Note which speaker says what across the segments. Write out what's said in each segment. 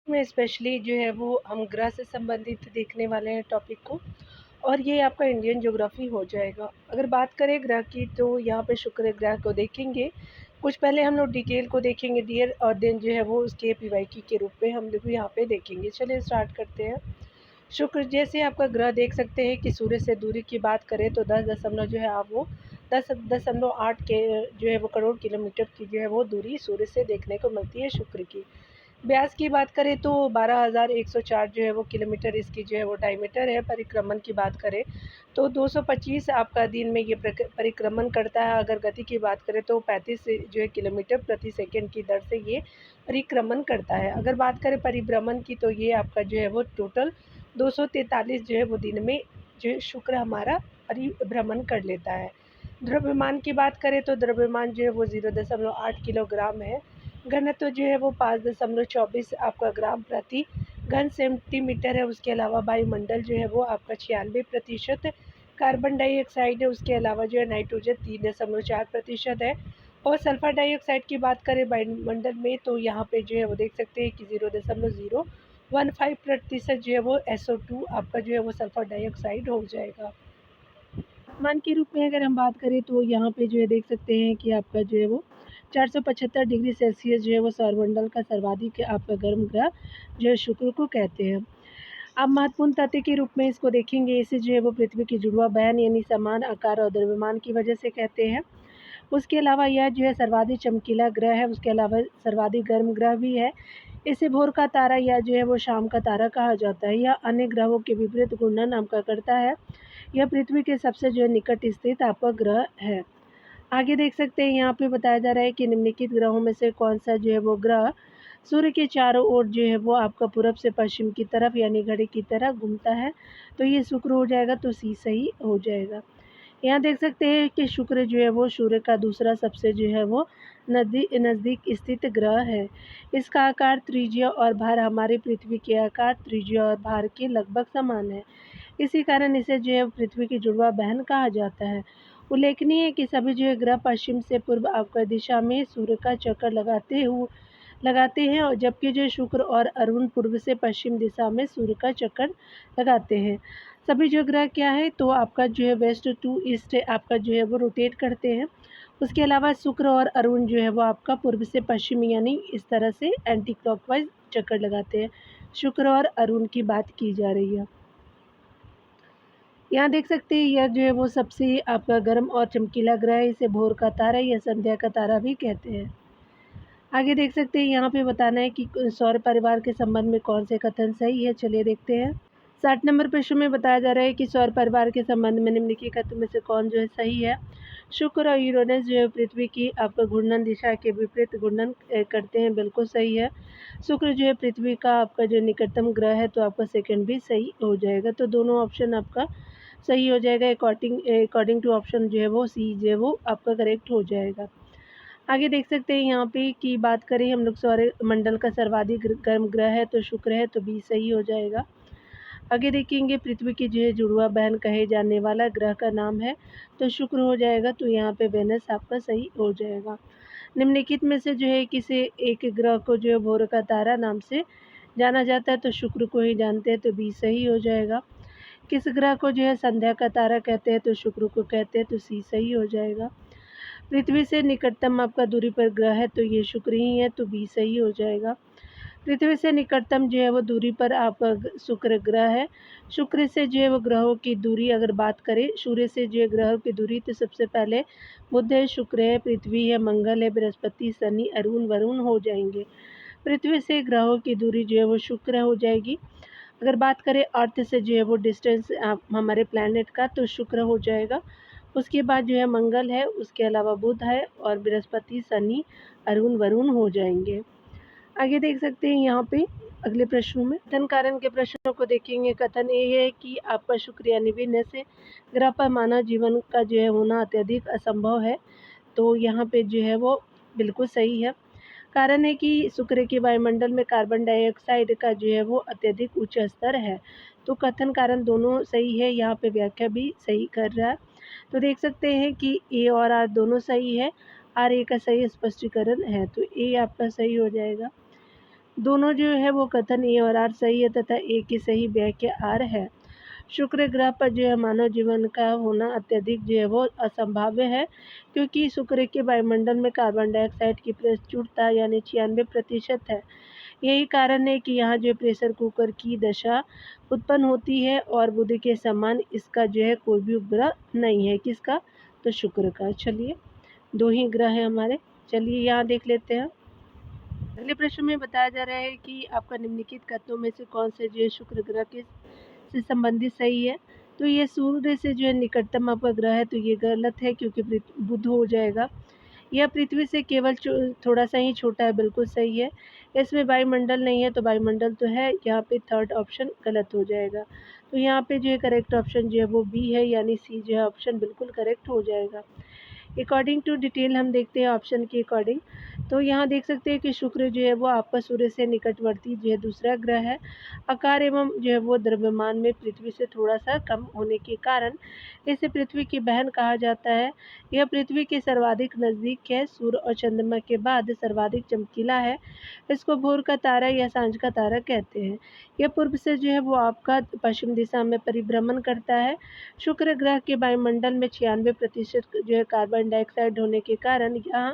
Speaker 1: में स्पेशली जो है वो हम ग्रह से संबंधित देखने वाले हैं टॉपिक को, और ये आपका इंडियन ज्योग्राफी हो जाएगा। अगर बात करें ग्रह की तो यहाँ पे शुक्र ग्रह को देखेंगे। कुछ पहले हम लोग डिटेल को देखेंगे डियर, और देन जो है वो उसके पीवाईक्यू के रूप में हम लोग यहाँ पे देखेंगे। चलिए स्टार्ट करते हैं। शुक्र जैसे आपका ग्रह देख सकते हैं कि सूर्य से दूरी की बात करें तो 10 दशमलव जो है आप वो 10.8 के जो है वो करोड़ किलोमीटर की जो है वो दूरी सूर्य से देखने को मिलती है शुक्र की। व्यास की बात करें तो 12,104 जो है वो किलोमीटर इसकी जो है वो डायमीटर है। परिक्रमण की बात करें तो 225 आपका दिन में ये परिक्रमण करता है। अगर गति की बात करें तो 35 जो है किलोमीटर प्रति सेकंड की दर से ये परिक्रमण करता है। अगर बात करें परिभ्रमण की तो ये आपका जो है वो टोटल 243 जो है वो दिन में जो है शुक्र हमारा परिभ्रमण कर लेता है। द्रव्यमान की बात करें तो द्रव्यमान जो है वो 0.8 किलोग्राम है। घनत्व जो है वो 5.24 आपका ग्राम प्रति घन सेंटीमीटर है। उसके अलावा वायुमंडल जो है वो आपका 96% कार्बन डाइऑक्साइड है। उसके अलावा जो है नाइट्रोजन 3.4% है। और सल्फर डाइऑक्साइड की बात करें वायुमंडल में तो यहाँ पे जो है वो देख सकते हैं कि 0.015% जो है वो SO2 आपका जो है वो सल्फर डाइऑक्साइड हो जाएगा। तापमान के रूप में अगर हम बात करें तो यहाँ पे जो है देख सकते हैं कि आपका जो है वो 475 डिग्री सेल्सियस जो है वो सौरमंडल का सर्वाधिक आपका गर्म ग्रह जो है शुक्र को कहते हैं। अब महत्वपूर्ण तथ्य के रूप में इसको देखेंगे। इसे जो है वो पृथ्वी की जुड़वा बहन यानी समान आकार और द्रव्यमान की वजह से कहते हैं। उसके अलावा यह जो है सर्वाधिक चमकीला ग्रह है। उसके अलावा सर्वाधिक गर्म ग्रह भी है। इसे भोर का तारा या जो है वो शाम का तारा कहा जाता है। यह अन्य ग्रहों के विपरीत घूर्णन आपका करता है। यह पृथ्वी के सबसे जो है निकट स्थित आपका ग्रह है। आगे देख सकते हैं यहाँ पे बताया जा रहा है कि निम्नलिखित ग्रहों में से कौन सा जो है वो ग्रह सूर्य के चारों ओर जो है वो आपका पूरब से पश्चिम की तरफ यानी घड़ी की तरह घूमता है। तो ये शुक्र हो जाएगा, तो सी सही हो जाएगा। यहाँ देख सकते हैं कि शुक्र जो है वो सूर्य का दूसरा सबसे जो है वो नज़दीक स्थित ग्रह है। इसका आकार, त्रिज्या और भार हमारे पृथ्वी के आकार, त्रिज्या और भार के लगभग समान है। इसी कारण इसे जो है पृथ्वी की जुड़वा बहन कहा जाता है। उल्लेखनीय है कि सभी जो है ग्रह पश्चिम से पूर्व अवकर दिशा में सूर्य का चक्कर लगाते हैं, और जबकि जो शुक्र और अरुण पूर्व से पश्चिम दिशा में सूर्य का चक्कर लगाते हैं। सभी जो ग्रह क्या है तो आपका जो है वेस्ट टू ईस्ट आपका जो है वो रोटेट करते हैं। उसके अलावा शुक्र और अरुण जो है वो आपका पूर्व से पश्चिम यानी इस तरह से एंटी क्लॉकवाइज चक्कर लगाते हैं। शुक्र और अरुण की बात की जा रही है। यहाँ देख सकते हैं यह जो है वो सबसे आपका गर्म और चमकीला ग्रह है। इसे भोर का तारा या संध्या का तारा भी कहते हैं। आगे देख सकते हैं यहाँ पे बताना है कि सौर परिवार के संबंध में कौन से कथन सही है। चलिए देखते हैं। 60 नंबर प्रश्न में बताया जा रहा है कि सौर परिवार के संबंध में निम्नलिखित कथन में से कौन जो है सही है। शुक्र और यूरेनस जो है पृथ्वी की आपका घूर्णन दिशा के विपरीत घूर्णन करते हैं, बिल्कुल सही है। शुक्र जो है पृथ्वी का आपका जो निकटतम ग्रह है, तो आपका सेकंड भी सही हो जाएगा। तो दोनों ऑप्शन आपका सही हो जाएगा। अकॉर्डिंग टू ऑप्शन जो है वो सी जो है वो आपका करेक्ट हो जाएगा। आगे देख सकते हैं यहाँ पे की बात करें हम लोग सौर मंडल का सर्वाधिक गर्म ग्रह है तो शुक्र है, तो बी सही हो जाएगा। आगे देखेंगे पृथ्वी की जो है जुड़वा बहन कहे जाने वाला ग्रह का नाम है, तो शुक्र हो जाएगा। तो यहाँ पे वेनस आपका सही हो जाएगा। निम्नलिखित में से जो है किसी एक ग्रह को जो है भोर का तारा नाम से जाना जाता है, तो शुक्र को ही जानते हैं, तो बी सही हो जाएगा। किस ग्रह को जो है संध्या का तारा कहते हैं, तो शुक्र को कहते हैं, तो सी सही हो जाएगा। पृथ्वी से निकटतम आपका दूरी पर ग्रह है, तो ये शुक्र ही है, तो बी सही हो जाएगा। पृथ्वी से निकटतम जो है वो दूरी पर आपका शुक्र ग्रह है। शुक्र से जो है वो ग्रहों की दूरी अगर बात करें, सूर्य से जो है ग्रहों की दूरी, तो सबसे पहले बुध है, शुक्र है, पृथ्वी है, मंगल है, बृहस्पति, शनि, अरुण, वरुण हो जाएंगे। पृथ्वी से ग्रहों की दूरी जो है वो शुक्र हो जाएगी। अगर बात करें अर्थ से जो है वो डिस्टेंस हमारे प्लैनेट का, तो शुक्र हो जाएगा। उसके बाद जो है मंगल है, उसके अलावा बुध है, और बृहस्पति, शनि, अरुण, वरुण हो जाएंगे। आगे देख सकते हैं यहाँ पे अगले प्रश्नों में कथन कारण के प्रश्नों को देखेंगे। कथन ये है कि आपका शुक्र यानी वीनस से ग्रह पर मानव जीवन का जो है होना अत्यधिक असंभव है, तो यहाँ पे जो है वो बिल्कुल सही है। कारण है कि शुक्र के वायुमंडल में कार्बन डाइऑक्साइड का जो है वो अत्यधिक उच्च स्तर है। तो कथन कारण दोनों सही है, यहाँ पे व्याख्या भी सही कर रहा है। तो देख सकते हैं कि ए और आर दोनों सही है। आर ए का सही स्पष्टीकरण है, तो ए आपका सही हो जाएगा। दोनों जो है वो कथन ए और आर सही है तथा ए की सही व्याख्या आर है। शुक्र ग्रह पर जो है मानव जीवन का होना अत्यधिक जो है वो असंभाव्य है, क्योंकि शुक्र के वायुमंडल में कार्बन डाइऑक्साइड की प्रचुरता यानी 96% है। यही कारण है कि यहाँ जो प्रेशर कुकर की दशा उत्पन्न होती है और बुध के समान इसका जो है कोई भी उपग्रह नहीं है। किसका? तो शुक्र का। चलिए, 2 ही ग्रह हैं हमारे। चलिए यहाँ देख लेते हैं। अगले प्रश्न में बताया जा रहा है कि आपका निम्नलिखित कथनों में से कौन से जो है शुक्र ग्रह के से संबंधित सही है। तो ये सूर्य से जो है निकटतम आपका ग्रह है, तो ये गलत है क्योंकि बुध हो जाएगा। यह पृथ्वी से केवल थोड़ा सा ही छोटा है, बिल्कुल सही है। इसमें वायुमंडल नहीं है, तो वायुमंडल तो है, यहाँ पे थर्ड ऑप्शन गलत हो जाएगा। तो यहाँ पे जो है करेक्ट ऑप्शन जो है वो बी है, यानी सी जो है ऑप्शन बिल्कुल करेक्ट हो जाएगा। अकॉर्डिंग टू डिटेल हम देखते हैं ऑप्शन के अकॉर्डिंग। तो यहाँ देख सकते हैं कि शुक्र जो है वो आपका सूर्य से निकटवर्ती जो है दूसरा ग्रह है। आकार एवं जो है वो द्रव्यमान में पृथ्वी से थोड़ा सा कम होने के कारण इसे पृथ्वी की बहन कहा जाता है। यह पृथ्वी के सर्वाधिक नज़दीक है, सूर्य और चंद्रमा के बाद सर्वाधिक चमकीला है। इसको भोर का तारा या सांझ का तारा कहते हैं। यह पूर्व से जो है वो आपका पश्चिम दिशा में परिभ्रमण करता है। शुक्र ग्रह के वायुमंडल में 96% जो है कार्बन डाइऑक्साइड होने के कारण यहाँ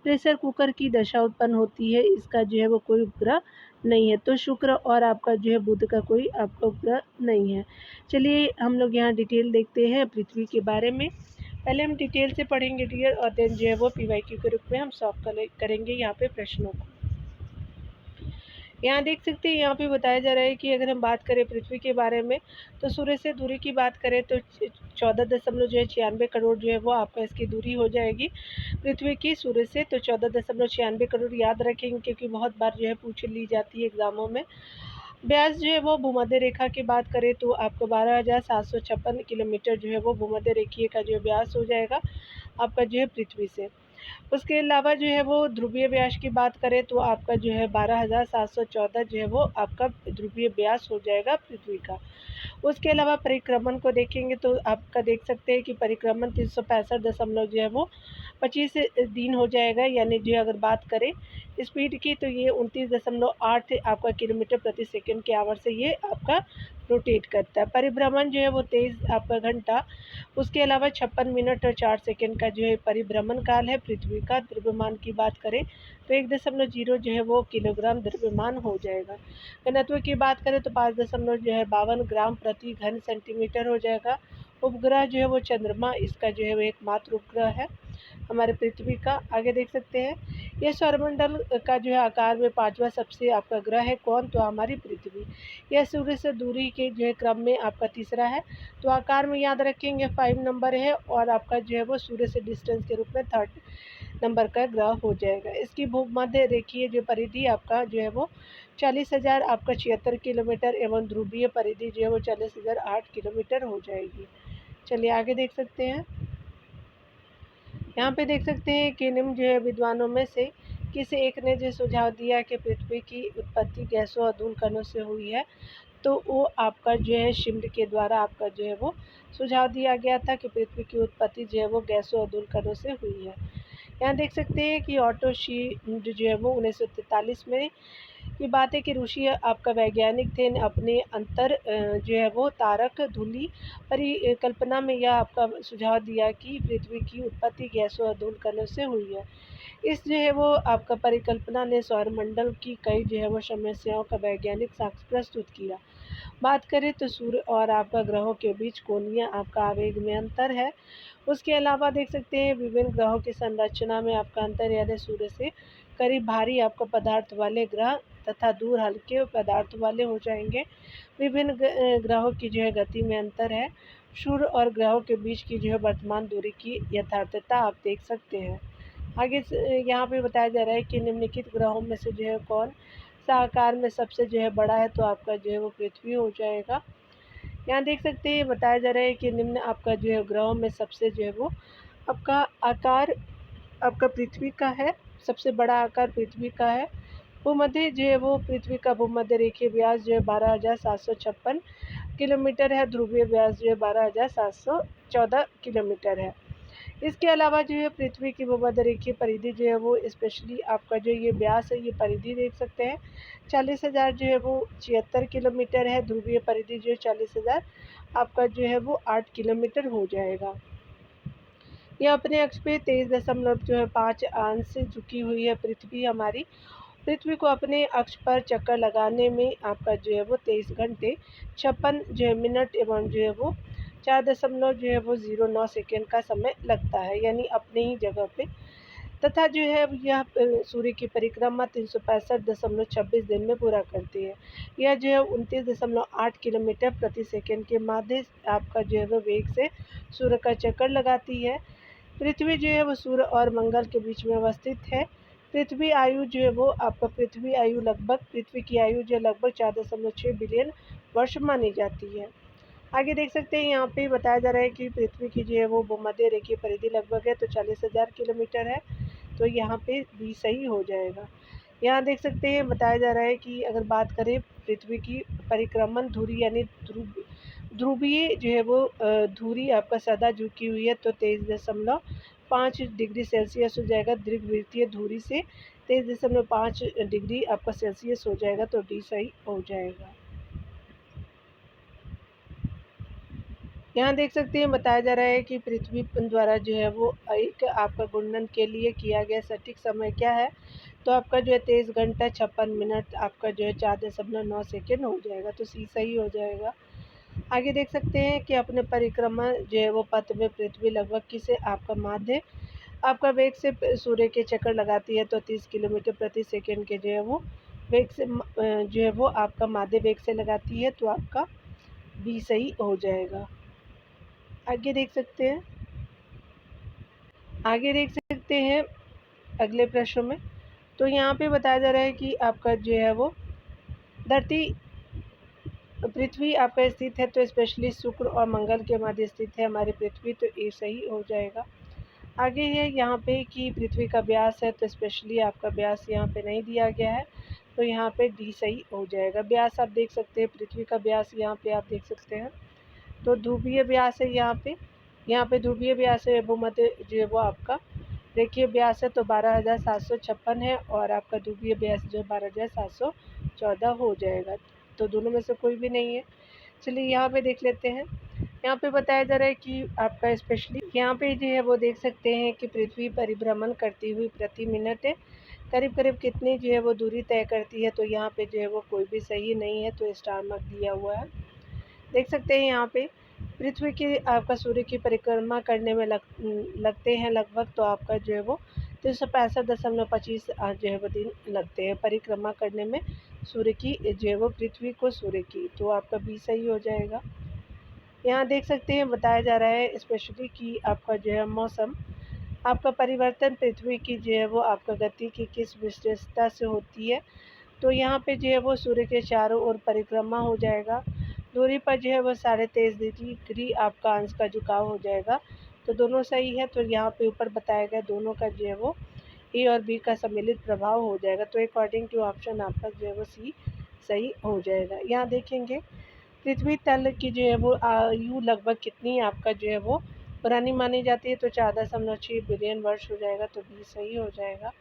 Speaker 1: प्रेशर कुकर की दशा उत्पन्न होती है। इसका जो है वो कोई उपग्रह नहीं है। तो शुक्र और आपका जो है बुध का कोई आपका उपग्रह नहीं है। चलिए हम लोग यहाँ डिटेल देखते हैं पृथ्वी के बारे में। पहले हम डिटेल से पढ़ेंगे डियर, और देन जो है वो PYQ के रूप में हम सॉल्व करेंगे यहाँ पे प्रश्नों को। यहाँ देख सकते हैं, यहाँ पे बताया जा रहा है कि अगर हम बात करें पृथ्वी के बारे में, तो सूर्य से दूरी की बात करें तो 14.96 करोड़ जो है वो आपका इसकी दूरी हो जाएगी पृथ्वी की सूर्य से। तो 14.96 करोड़ याद रखेंगे, क्योंकि बहुत बार जो है पूछ ली जाती है एग्जामों में। व्यास जो है वो भूमध्य रेखा की बात करें तो आपको 12,756 किलोमीटर जो है वो भूमध्य रेखीय का जो व्यास हो जाएगा आपका जो है पृथ्वी से। उसके अलावा जो है वो ध्रुवीय व्यास की बात करें तो आपका जो है 12,714 जो है वो आपका ध्रुवीय व्यास हो जाएगा पृथ्वी का। उसके अलावा परिक्रमण को देखेंगे तो आपका देख सकते हैं कि परिक्रमण 365 जो है वो 25 दिन हो जाएगा। यानी जो अगर बात करें स्पीड की तो ये 29.8 आपका किलोमीटर प्रति सेकंड के आवर से ये आपका रोटेट करता है। परिभ्रमण जो है वो 23 आपका घंटा, उसके अलावा 56 मिनट और 4 सेकंड का जो है परिभ्रमण काल है पृथ्वी का। द्रव्यमान की बात करें तो 1.0 जो है वो किलोग्राम द्रव्यमान हो जाएगा। घनत्व की बात करें तो 5.52 ग्राम प्रति घन सेंटीमीटर हो जाएगा। उपग्रह जो है वो चंद्रमा इसका जो है वो एकमात्र उपग्रह है हमारे पृथ्वी का। आगे देख सकते हैं, यह सौरमंडल का जो है आकार में 5वां सबसे आपका ग्रह है। कौन? तो हमारी पृथ्वी। यह सूर्य से दूरी के जो है क्रम में आपका तीसरा है। तो आकार में याद रखेंगे 5 नंबर है, और आपका जो है वो सूर्य से डिस्टेंस के रूप में 3rd नंबर का ग्रह हो जाएगा। इसकी भूमध्य रेखीय जो परिधि आपका जो है वो 40,000 आपका 76 किलोमीटर एवं ध्रुवीय परिधि जो है वो 40,008 किलोमीटर हो जाएगी। चलिए आगे देख सकते हैं। यहाँ पे देख सकते हैं कि निम्न जो है विद्वानों में से किसी एक ने जो सुझाव दिया कि पृथ्वी की उत्पत्ति गैसों और धूल कणों से हुई है। तो वो आपका जो है शिम्ड के द्वारा आपका जो है वो सुझाव दिया गया था कि पृथ्वी की उत्पत्ति जो है वो गैसों और धूल कणों से हुई है। यहाँ देख सकते हैं कि ऑटो शिम्ड जो है वो 1943 में की बात है कि ऋषि आपका वैज्ञानिक थे, अपने अंतर जो है वो तारक धूलि परिकल्पना में यह आपका सुझाव दिया कि पृथ्वी की उत्पत्ति गैसों और धूल कणों से हुई है। इस जो है वो आपका परिकल्पना ने सौरमंडल की कई जो है वो समस्याओं का वैज्ञानिक साक्ष्य प्रस्तुत किया। बात करें तो सूर्य और आपका ग्रहों के बीच कोणीय आपका आवेग में अंतर है। उसके अलावा देख सकते हैं विभिन्न ग्रहों की संरचना में आपका अंतर, यानी सूर्य से करीब भारी आपका पदार्थ वाले ग्रह तथा दूर हल्के पदार्थ वाले हो जाएंगे। विभिन्न ग्रहों की जो है गति में अंतर है। सूर्य और ग्रहों के बीच की जो है वर्तमान दूरी की यथार्थता आप देख सकते हैं। आगे यहाँ पे बताया जा रहा है कि निम्नलिखित ग्रहों में से जो है कौन सा आकार में सबसे जो है बड़ा है। तो आपका जो है वो पृथ्वी हो जाएगा। यहाँ देख सकते हैं बताया जा रहा है कि निम्न आपका जो है ग्रहों में सबसे जो है वो आपका आकार आपका पृथ्वी का है। सबसे बड़ा आकार पृथ्वी का है। भूमध्य जो है वो पृथ्वी का भूमध्य रेखीय व्यास जो है 12,756 किलोमीटर है। ध्रुवीय व्यास जो है 12,714 किलोमीटर है। इसके अलावा जो है पृथ्वी की भूमध्यरेखीय परिधि जो है वो स्पेशली आपका जो ये व्यास है, ये परिधि देख सकते हैं 40,000 जो है वो 76 किलोमीटर है। ध्रुवीय परिधि जो है 40,000 आपका जो है वो 8 किलोमीटर हो जाएगा। यह अपने अक्ष पे 23.5 अंश से झुकी हुई है पृथ्वी हमारी। पृथ्वी को अपने अक्ष पर चक्कर लगाने में आपका जो है वो 23 घंटे 56 जो है मिनट एवं जो है वो 4.09 सेकेंड का समय लगता है, यानी अपने ही जगह पे। तथा जो है यह सूर्य की परिक्रमा 365.26 दिन में पूरा करती है। यह जो है 29.8 किलोमीटर प्रति सेकेंड के माध्य आपका जो है वो वेग से सूर्य का चक्कर लगाती है। पृथ्वी जो है वो सूर्य और मंगल के बीच में अवस्थित है। पृथ्वी आयु जो है वो आपका पृथ्वी की आयु जो है लगभग 4.6 बिलियन वर्ष मानी जाती है। आगे देख सकते हैं यहाँ पे बताया जा रहा है कि पृथ्वी की जो है वो भूमध्य रेखीय परिधि लगभग है तो 40,000 किलोमीटर है, तो यहाँ पे भी सही हो जाएगा। यहाँ देख सकते हैं बताया जा रहा है कि अगर बात करें पृथ्वी की परिक्रमण धुरी यानी ध्रुवीय जो है वो धुरी आपका सदा झुकी हुई है तो 23.5 डिग्री सेल्सियस हो जाएगा। दीर्घवृत्तीय धुरी से 23.5 डिग्री आपका सेल्सियस हो जाएगा, तो डी सही हो जाएगा। यहाँ देख सकते हैं बताया जा रहा है कि पृथ्वी द्वारा जो है वो एक आपका घूर्णन के लिए किया गया सटीक समय क्या है, तो आपका जो है 23 घंटा 56 मिनट आपका जो है 4.9 सेकेंड हो जाएगा, तो सी सही हो जाएगा। आगे देख सकते हैं कि अपने परिक्रमा जो है वो पथ में पृथ्वी लगभग किसे आपका माध्य आपका वेग से सूर्य के चक्कर लगाती है, तो 30 किलोमीटर प्रति सेकेंड के जो है वो वेग से जो है वो आपका माध्य वेग से लगाती है, तो आपका बी सही हो जाएगा। आगे देख सकते हैं अगले प्रश्न में। तो यहाँ पे बताया जा रहा है कि आपका जो है वो धरती पृथ्वी आपका स्थित है तो स्पेशली शुक्र और मंगल के मध्य स्थित है हमारी पृथ्वी, तो ए सही हो जाएगा। आगे है यहाँ पे कि पृथ्वी का व्यास है तो स्पेशली आपका व्यास यहाँ पे नहीं दिया गया है, तो यहाँ पे डी सही हो जाएगा। व्यास आप देख सकते हैं, पृथ्वी का व्यास यहाँ पे आप देख सकते हैं, तो ध्रुवीय व्यास है यहाँ पे ध्रुवीय व्यास है, भूमध्य जो है वो आपका रेखीय व्यास है तो 12,756 है, और आपका ध्रुवीय व्यास जो है 12,714 हो जाएगा, तो दोनों में से कोई भी नहीं है। चलिए यहाँ पे देख लेते हैं। यहाँ पे बताया जा रहा है कि आपका स्पेशली यहाँ पे जो है वो देख सकते हैं कि पृथ्वी परिभ्रमण करती हुई प्रति मिनट करीब करीब कितनी जो है वो दूरी तय करती है, तो यहाँ पे जो है वो कोई भी सही नहीं है, तो स्टार मार्क दिया हुआ है। देख सकते हैं यहाँ पे पृथ्वी की आपका सूर्य की परिक्रमा करने में लगते हैं लगभग, तो आपका जो है वो 365.25 जो है वो दिन लगते हैं परिक्रमा करने में सूर्य की जो है वो पृथ्वी को सूर्य की, तो आपका बी सही हो जाएगा। यहाँ देख सकते हैं बताया जा रहा है स्पेशली कि आपका जो है मौसम आपका परिवर्तन पृथ्वी की जो है वो आपका गति की किस विशेषता से होती है, तो यहाँ पे जो है वो सूर्य के चारों ओर परिक्रमा हो जाएगा। दूरी पर जो है वो 23.5 डिग्री आपका अंश का झुकाव हो जाएगा, तो दोनों सही है। तो यहाँ पे ऊपर बताया गया दोनों का जो है वो ए और बी का सम्मिलित प्रभाव हो जाएगा, तो अकॉर्डिंग टू ऑप्शन आपका जो है वो सी सही हो जाएगा। यहाँ देखेंगे पृथ्वी तल की जो है वो आयु लगभग कितनी आपका जो है वो पुरानी मानी जाती है, तो 4.6 बिलियन वर्ष हो जाएगा, तो बी सही हो जाएगा।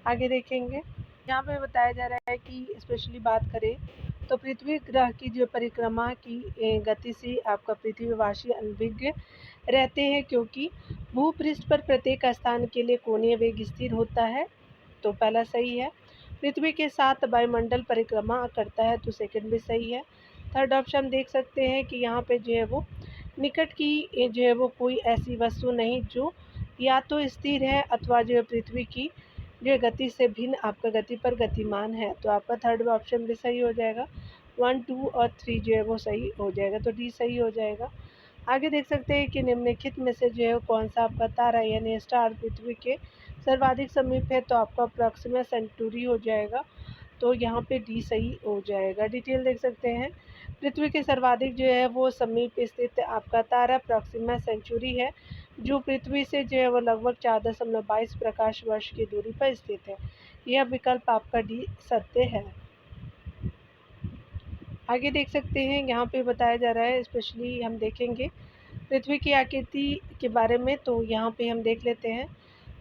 Speaker 1: आगे देखेंगे यहाँ पे बताया जा रहा है कि स्पेशली बात करें तो पृथ्वी ग्रह की जो परिक्रमा की गति से आपका पृथ्वीवासी अनभिज्ञ रहते हैं, क्योंकि भूपृष्ठ पर प्रत्येक स्थान के लिए कोणीय वेग स्थिर होता है, तो पहला सही है। पृथ्वी के साथ वायुमंडल परिक्रमा करता है, तो सेकंड भी सही है। थर्ड ऑप्शन देख सकते हैं कि यहाँ पे जो है वो निकट की जो है वो कोई ऐसी वस्तु नहीं जो या तो स्थिर है अथवा जो है पृथ्वी की जो गति से भिन्न आपका गति पर गतिमान है, तो आपका थर्ड ऑप्शन भी सही हो जाएगा। 1, 2 और 3 जो है वो सही हो जाएगा, तो डी सही हो जाएगा। आगे देख सकते हैं कि निम्नलिखित में से जो है कौन सा आपका तारा यानी स्टार पृथ्वी के सर्वाधिक समीप है, तो आपका प्रॉक्सिमा सेंटूरी हो जाएगा, तो यहाँ पे डी सही हो जाएगा। डिटेल देख सकते हैं पृथ्वी के सर्वाधिक जो है वो समीप स्थित आपका तारा प्रॉक्सिमा सेंचुरी है, जो पृथ्वी से जो है वो लगभग 4.22 प्रकाश वर्ष की दूरी पर स्थित है। यह विकल्प आपका डी सत्य है। आगे देख सकते हैं यहाँ पे बताया जा रहा है स्पेशली हम देखेंगे पृथ्वी की आकृति के बारे में तो यहाँ पे हम देख लेते हैं।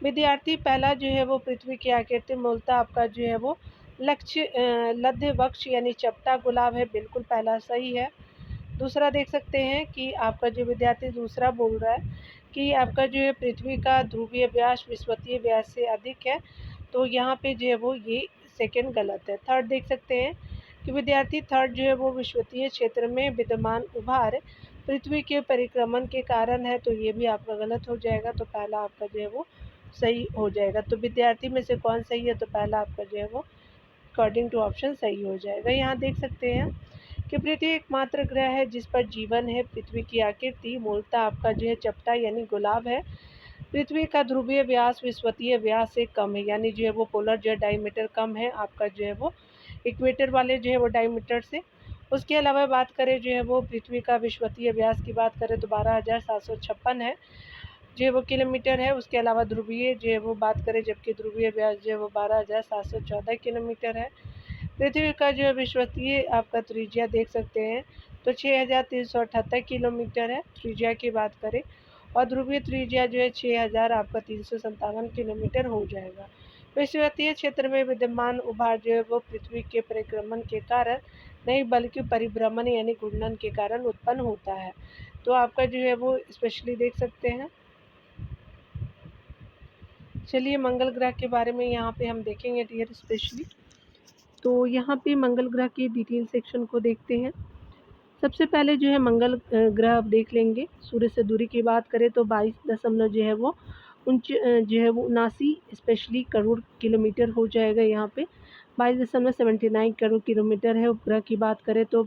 Speaker 1: विद्यार्थी पहला जो है वो पृथ्वी की आकृति मूलतः आपका जो है वो लध्य वक्ष यानी चपटा गुलाब है, बिल्कुल पहला सही है। दूसरा देख सकते हैं कि आपका जो विद्यार्थी दूसरा बोल रहा है कि आपका जो है पृथ्वी का ध्रुवीय व्यास विषुवतीय व्यास से अधिक है, तो यहाँ पे जो है वो ये सेकंड गलत है। थर्ड देख सकते हैं कि विद्यार्थी थर्ड जो है वो विषुवतीय क्षेत्र में विद्यमान उभार पृथ्वी के परिक्रमण के कारण है, तो ये भी आपका गलत हो जाएगा। तो पहला आपका जो है वो सही हो जाएगा। तो विद्यार्थी में से कौन सही है, तो पहला आपका जो है वो अकॉर्डिंग टू ऑप्शन सही हो जाएगा। यहाँ देख सकते हैं कि पृथ्वी एकमात्र ग्रह है जिस पर जीवन है। पृथ्वी की आकृति मूलतः आपका जो है चपटा यानी गुलाब है। पृथ्वी का ध्रुवीय व्यास विषुवतीय व्यास से कम है, यानी जो है वो पोलर जो है डायमीटर कम है आपका जो है वो इक्वेटर वाले जो है वो डायमीटर से। उसके अलावा बात करें जो है वो पृथ्वी का विषुवतीय व्यास की बात करें तो 12,756 है जो है वो किलोमीटर है। उसके अलावा ध्रुवीय जो है वो बात करें, जबकि ध्रुवीय व्यास जो है वो 12,714 किलोमीटर है। पृथ्वी का जो है विषुवतीय आपका त्रिज्या देख सकते हैं तो 6,378 किलोमीटर है त्रिज्या की बात करें, और ध्रुवीय त्रिज्या जो है 6,000 आपका 357 किलोमीटर हो जाएगा। विषुवतीय क्षेत्र में विद्यमान उभार जो है वो पृथ्वी के परिक्रमण के कारण नहीं बल्कि परिभ्रमण यानी घूर्णन के कारण उत्पन्न होता है। तो आपका जो है वो स्पेशली देख सकते हैं। चलिए मंगल ग्रह के बारे में यहाँ पे हम देखेंगे डियर स्पेशली। तो यहाँ पे मंगल ग्रह के डिटेल सेक्शन को देखते हैं। सबसे पहले जो है मंगल ग्रह आप देख लेंगे। सूर्य से दूरी की बात करें तो 22 दशमलव जो है वो जो है वो 79 स्पेशली करोड़ किलोमीटर हो जाएगा। यहाँ पे 22.79 करोड़ किलोमीटर है। उपग्रह की बात करें तो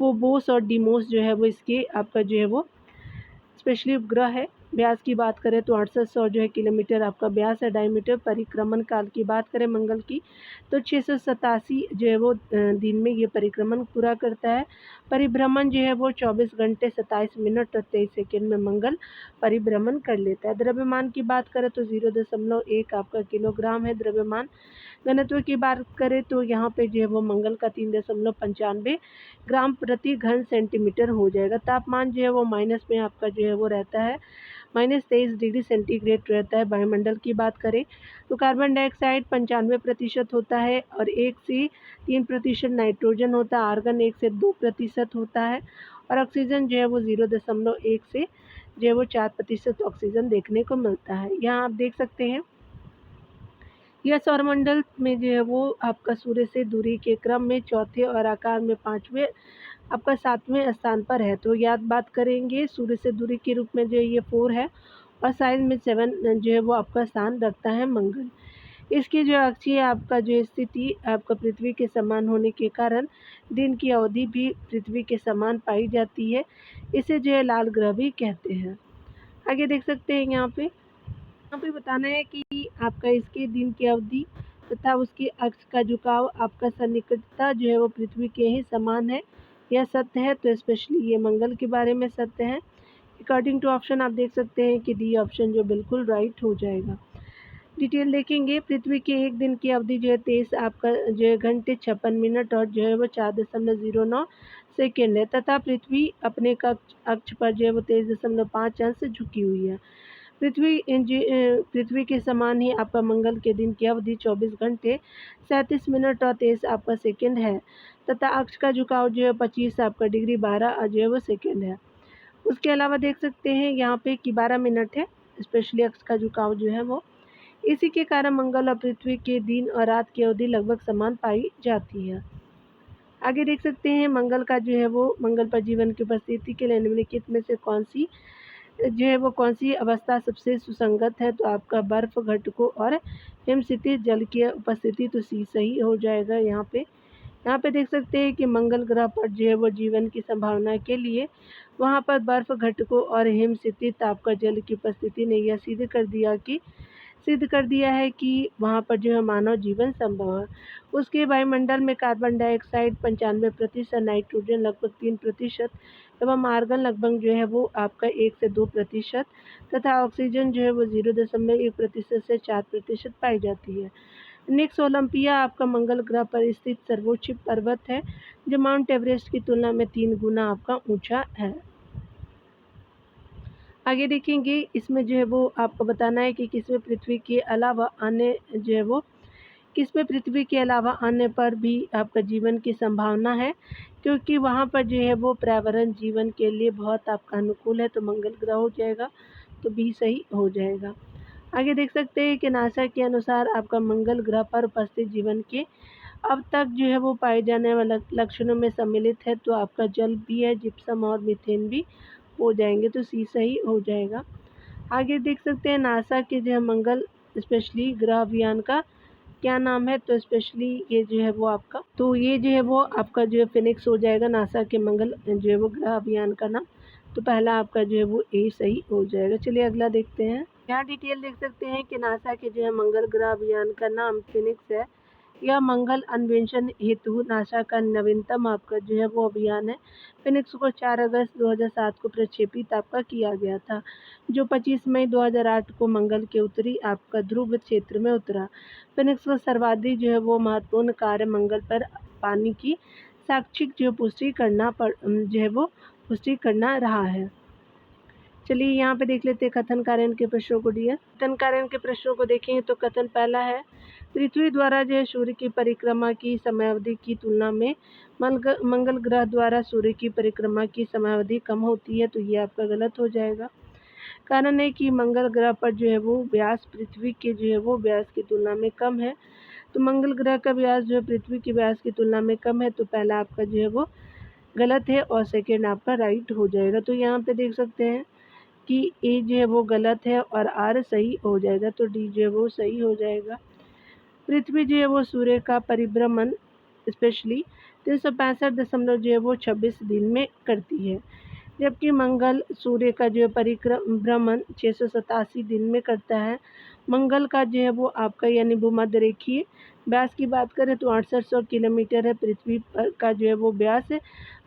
Speaker 1: फोबोस और डीमोस जो है वो इसके आपका जो है वो स्पेशली उपग्रह है। व्यास की बात करें तो 6800 जो है किलोमीटर आपका व्यास है डायमीटर। परिक्रमण काल की बात करें मंगल की तो 687 जो है वो दिन में ये परिक्रमण पूरा करता है। परिभ्रमण जो है वो 24 घंटे 27 मिनट और 23 सेकेंड में मंगल परिभ्रमण कर लेता है। द्रव्यमान की बात करें तो 0.1 आपका किलोग्राम है द्रव्यमान। घनत्व की बात करें तो यहाँ पे जो है वो मंगल का 3.95 ग्राम प्रति घन सेंटीमीटर हो जाएगा। तापमान जो है वो माइनस में आपका जो है वो रहता है, -23 डिग्री सेंटीग्रेड रहता है। वायुमंडल की बात करें तो कार्बन डाइऑक्साइड 95% होता है और 1 से 3% नाइट्रोजन होता है। आर्गन 1 से 2% होता है और ऑक्सीजन जो है वो 0.1 से जो है वो 4% ऑक्सीजन देखने को मिलता है। यहाँ आप देख सकते हैं यह सौरमंडल में जो है वो आपका सूर्य से दूरी के क्रम में चौथे और आकार में पाँचवें आपका 7वें स्थान पर है। तो याद बात करेंगे सूर्य से दूरी के रूप में जो है ये 4 है और साइज में 7 जो है वो आपका स्थान रखता है मंगल। इसकी जो अक्षीय आपका जो स्थिति आपका पृथ्वी के समान होने के कारण दिन की अवधि भी पृथ्वी के समान पाई जाती है। इसे जो है लाल ग्रह भी कहते हैं। आगे देख सकते हैं यहाँ पे बताना है कि आपका इसके दिन की अवधि तथा उसकी अक्ष का झुकाव आपका सन्निकटता जो है वो पृथ्वी के ही समान है। यह सत्य है, तो स्पेशली ये मंगल के बारे में सत्य है। अकॉर्डिंग टू ऑप्शन आप देख सकते हैं कि डी ऑप्शन जो बिल्कुल राइट हो जाएगा। डिटेल देखेंगे। पृथ्वी के एक दिन की अवधि जो है 23 आपका जो है घंटे 56 मिनट और जो है वो 4.09 सेकेंड है तथा पृथ्वी अपने अक्ष पर जो है वो 23.5 अंश झुकी हुई है। पृथ्वी के समान ही आपका मंगल के दिन की अवधि 24 घंटे 37 मिनट और 23 आपका सेकेंड है तथा अक्ष का झुकाव जो है 25 आपका डिग्री 12 जो है वो सेकेंड है। उसके अलावा देख सकते हैं यहाँ पे कि 12 मिनट है स्पेशली अक्ष का झुकाव जो है वो। इसी के कारण मंगल और पृथ्वी के दिन और रात की अवधि लगभग समान पाई जाती है। आगे देख सकते हैं मंगल का जो है वो मंगल पर जीवन की उपस्थिति के लिए निम्नलिखित में से कौन सी अवस्था सबसे सुसंगत है, तो आपका बर्फ घटकों और हिमस्थित जल की उपस्थिति तो सी सही हो जाएगा। यहाँ पे देख सकते हैं कि मंगल ग्रह पर जो है वो जीवन की संभावना के लिए वहाँ पर बर्फ घटकों और हिमस्थित आपका जल की उपस्थिति ने यह सिद्ध कर दिया है कि वहाँ पर जो है मानव जीवन संभव है। उसके वायुमंडल में कार्बन डाइऑक्साइड 95%, नाइट्रोजन लगभग 3% एवं आर्गन लगभग जो है वो आपका 1 से 2% तथा ऑक्सीजन जो है वो 0.1% से 4% पाई जाती है। नेक्स्ट ओलंपिया आपका मंगल ग्रह पर स्थित सर्वोच्च पर्वत है जो माउंट एवरेस्ट की तुलना में 3 गुना आपका ऊंचा है। आगे देखेंगे इसमें जो है वो आपको बताना है कि किसमें पृथ्वी के अलावा अन्य जो है वो किसमें पृथ्वी के अलावा अन्य पर भी आपका जीवन की संभावना है, क्योंकि वहाँ पर जो है वो पर्यावरण जीवन के लिए बहुत आपका अनुकूल है, तो मंगल ग्रह हो जाएगा, तो बी सही हो जाएगा। आगे देख सकते हैं कि नासा के अनुसार आपका मंगल ग्रह पर उपस्थित जीवन के अब तक जो है वो पाए जाने वाले लक्षणों में सम्मिलित है, तो आपका जल भी है, जिप्सम और मीथेन भी हो जाएंगे, तो सी सही हो जाएगा। आगे देख सकते हैं नासा के जो है मंगल स्पेशली ग्रह अभियान का क्या नाम है, तो स्पेशली ये जो है वो आपका तो ये जो है वो आपका जो है फिनिक्स हो जाएगा, नासा के मंगल जो है वो ग्रह अभियान का नाम। तो पहला आपका जो है वो ए सही हो जाएगा। चलिए अगला देखते हैं। यहाँ डिटेल देख सकते हैं कि नासा के जो है मंगल ग्रह अभियान का नाम फिनिक्स है। यह मंगल अन्वेषण हेतु नासा का नवीनतम आपका जो है वो अभियान है। फिनिक्स को 4 अगस्त 2007 को प्रक्षेपित आपका किया गया था, जो 25 मई 2008 को मंगल के उत्तरी आपका ध्रुव क्षेत्र में उतरा। फिनिक्स का सर्वाधिक जो है वो महत्वपूर्ण कार्य मंगल पर पानी की साक्षिक जो पुष्टि करना रहा है। चलिए यहाँ पे देख लेते हैं कथन कार्यान के प्रश्नों को दिया। कथन कार्यान के प्रश्नों को देखेंगे तो कथन पहला है, पृथ्वी द्वारा जो है सूर्य की परिक्रमा की समयावधि की तुलना में मंगल ग्रह द्वारा सूर्य की परिक्रमा की समयावधि कम होती है, तो ये आपका गलत हो जाएगा। कारण है कि मंगल ग्रह पर जो है वो व्यास पृथ्वी के जो है वो व्यास की तुलना में कम है, तो मंगल ग्रह का व्यास जो है पृथ्वी के व्यास की तुलना में कम है, तो पहला आपका जो है वो गलत है और सेकेंड आपका राइट हो जाएगा। तो यहाँ पे देख सकते हैं कि ए जो है वो गलत है और आर सही हो जाएगा, तो डी जो है वो सही हो जाएगा। पृथ्वी जो है वो सूर्य का परिभ्रमण स्पेशली 365 जो है वो 26 दिन में करती है, जबकि मंगल सूर्य का जो है परिभ्रमण 687 दिन में करता है। मंगल का जो है वो आपका यानी भूमध्य रेखीय व्यास की बात करें तो 6800 किलोमीटर है, पृथ्वी पर का जो है वो व्यास है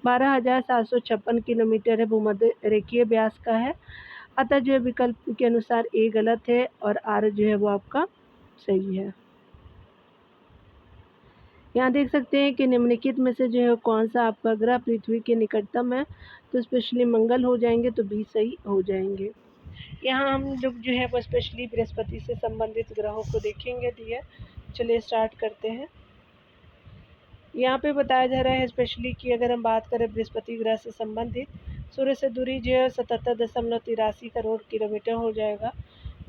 Speaker 1: 12,756 किलोमीटर है, भूमध्य रेखीय व्यास का है। अतः जो है विकल्प के अनुसार ए गलत है और आर जो है वो आपका सही है। यहाँ देख सकते हैं कि निम्नलिखित में से जो है कौन सा आपका ग्रह पृथ्वी के निकटतम है, तो स्पेशली मंगल हो जाएंगे, तो बी सही हो जाएंगे। यहाँ हम लोग जो है वो स्पेशली बृहस्पति से संबंधित ग्रहों को देखेंगे डियर। चलिए स्टार्ट करते हैं। यहाँ पे बताया जा रहा है स्पेशली कि अगर हम बात करें बृहस्पति ग्रह से संबंधित, सूर्य से दूरी जो है 77.83 करोड़ किलोमीटर हो जाएगा।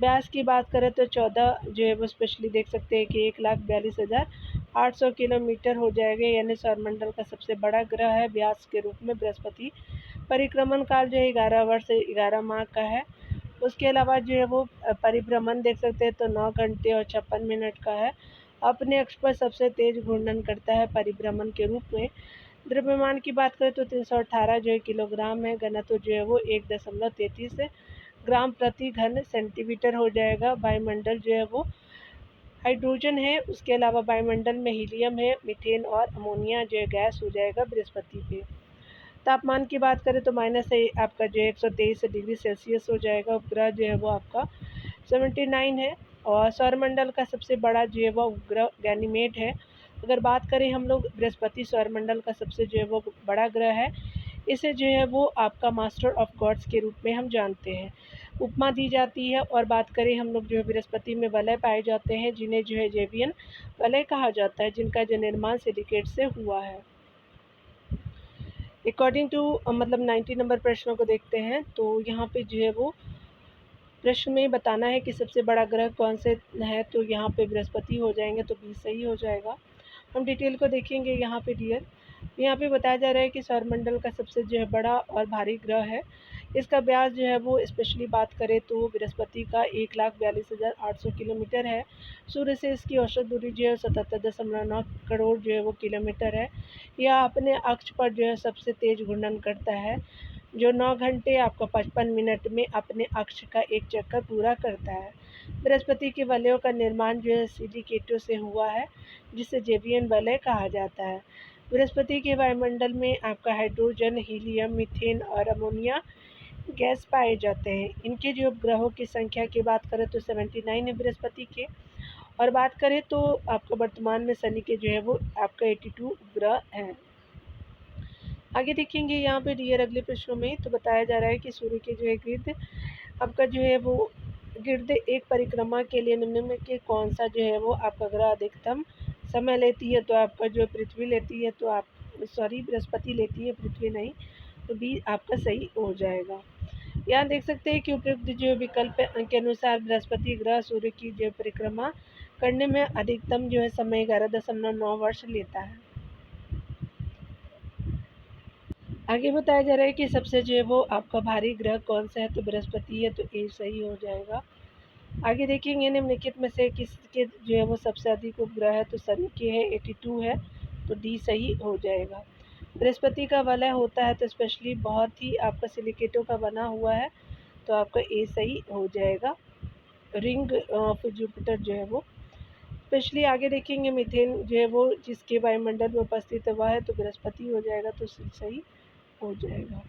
Speaker 1: व्यास की बात करें तो 14 जो है वो स्पेशली देख सकते हैं कि 1,42,800 किलोमीटर हो जाएगा, यानी सौरमंडल का सबसे बड़ा ग्रह है व्यास के रूप में बृहस्पति। परिक्रमण काल जो है 11 वर्ष 11 माह का है। उसके अलावा जो है वो परिभ्रमण देख सकते हैं तो 9 घंटे और 56 मिनट का है। अपने अक्ष पर सबसे तेज घूर्णन करता है परिभ्रमण के रूप में। द्रव्यमान की बात करें तो 318 जो है किलोग्राम है। घनत्व जो है वो 1.33 ग्राम प्रति घन सेंटीमीटर हो जाएगा। वायुमंडल जो है वो हाइड्रोजन है, उसके अलावा वायुमंडल में हीलियम है, मीथेन और अमोनिया जो है गैस हो जाएगा बृहस्पति पे। तापमान की बात करें तो माइनस है आपका जो है 123 डिग्री सेल्सियस हो जाएगा। उपग्रह जो है वो आपका 79 है और सौरमंडल का सबसे बड़ा जो है वो उपग्रह गैनीमेड है। अगर बात करें हम लोग बृहस्पति सौरमंडल का सबसे जो है वो बड़ा ग्रह है। इसे जो है वो आपका मास्टर ऑफ गॉड्स के रूप में हम जानते हैं, उपमा दी जाती है। और बात करें हम लोग जो है बृहस्पति में वलय पाए जाते हैं, जिन्हें जो है जेवियन वलय कहा जाता है, जिनका जो निर्माण सिलिकेट से हुआ है। अकॉर्डिंग टू मतलब 90 नंबर प्रश्नों को देखते हैं, तो यहाँ पे जो है वो प्रश्न में बताना है कि सबसे बड़ा ग्रह कौन से है, तो यहाँ पे बृहस्पति हो जाएंगे, तो बी सही हो जाएगा। हम डिटेल को देखेंगे यहाँ पे डियर। यहाँ पे बताया जा रहा है कि सौरमंडल का सबसे जो है बड़ा और भारी ग्रह है। इसका व्यास जो है वो स्पेशली बात करें तो बृहस्पति का 1,42,800 किलोमीटर है। सूर्य से इसकी औसत दूरी जो है 77.9 करोड़ जो है वो किलोमीटर है। यह अपने अक्ष पर जो है सबसे तेज घूर्णन करता है, जो 9 घंटे आपका 55 मिनट में अपने अक्ष का एक चक्कर पूरा करता है। बृहस्पति के वलयों का निर्माण जो है सिलिकेटों से हुआ है, जिसे जेवियन वलय कहा जाता है। बृहस्पति के वायुमंडल में आपका हाइड्रोजन, हीलियम, मीथेन और अमोनिया गैस पाए जाते हैं। इनके जो ग्रहों की संख्या की बात करें तो 79 है बृहस्पति के। और बात करें तो आपका वर्तमान में शनि के जो है वो आपका 82 ग्रह हैं। आगे देखेंगे यहाँ पे डियर अगले प्रश्नों में तो बताया जा रहा है कि सूर्य के जो है गिर्द आपका जो है वो गिर्द एक परिक्रमा के लिए निम्न में के कौन सा जो है वो आपका ग्रह अधिकतम समय लेती है। तो आपका जो पृथ्वी लेती है, तो आप सॉरी बृहस्पति लेती है, पृथ्वी नहीं। तो बी आपका सही हो जाएगा। यहाँ देख सकते हैं कि उपयुक्त जो विकल्प के अनुसार बृहस्पति ग्रह सूर्य की जो परिक्रमा करने में अधिकतम जो है समय 11.9 वर्ष लेता है। आगे बताया जा रहा है कि सबसे जो है वो आपका भारी ग्रह कौन सा है। तो बृहस्पति है, तो ए सही हो जाएगा। आगे देखेंगे निम्नलिखित में से किसके जो है वो सबसे अधिक उपग्रह है। तो शनि के है, 82 है, तो डी सही हो जाएगा। बृहस्पति का वलय होता है, तो स्पेशली बहुत ही आपका सिलिकेटों का बना हुआ है, तो आपका ए सही हो जाएगा। रिंग ऑफ जुपिटर जो है वो स्पेशली। आगे देखेंगे मीथेन जो है वो जिसके वायुमंडल में उपस्थित हुआ है, तो बृहस्पति हो जाएगा, तो सही हो जाएगा।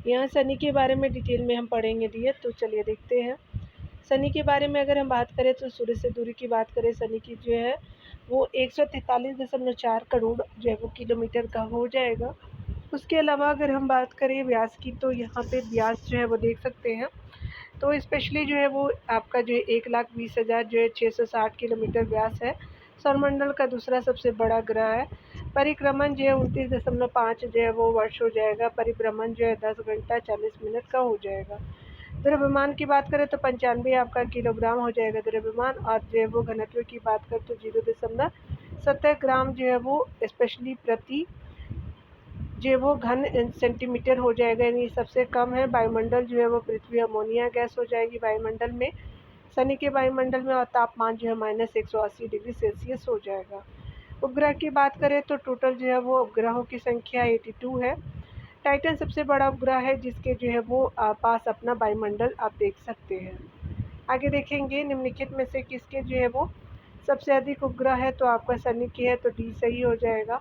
Speaker 1: यहाँ शनि के बारे में डिटेल में हम पढ़ेंगे डियर, तो चलिए देखते हैं। शनि के बारे में अगर हम बात करें तो सूर्य से दूरी की बात करें, शनि की जो है वो 143.4 करोड़ जो है वो किलोमीटर का हो जाएगा। उसके अलावा अगर हम बात करें व्यास की, तो यहाँ पे व्यास जो है वो देख सकते हैं, तो स्पेशली जो है वो आपका जो है 1,20,000 जो है 660 किलोमीटर व्यास है। सौरमंडल का दूसरा सबसे बड़ा ग्रह है। परिक्रमण जो है 29.5 जो है वो वर्ष हो जाएगा। परिभ्रमण जो है 10 घंटा 40 मिनट का हो जाएगा। द्रव्यमान की बात करें तो 95 आपका किलोग्राम हो जाएगा द्रव्यमान। और जो है वो घनत्व की बात करें तो 0.7 ग्राम जो है वो स्पेशली प्रति जो वो घन सेंटीमीटर हो जाएगा, यानी सबसे कम है। वायुमंडल जो है वो पृथ्वी अमोनिया गैस हो जाएगी वायुमंडल में, शनि के वायुमंडल में। और तापमान जो है -180 डिग्री सेल्सियस हो जाएगा। उपग्रह की बात करें तो टोटल जो है वो उपग्रहों की संख्या 82 है। टाइटन सबसे बड़ा उपग्रह है जिसके जो है वो पास अपना वायुमंडल आप देख सकते हैं। आगे देखेंगे निम्नलिखित में से किसके जो है वो सबसे अधिक उपग्रह है। तो आपका शनि की है, तो डी सही हो जाएगा।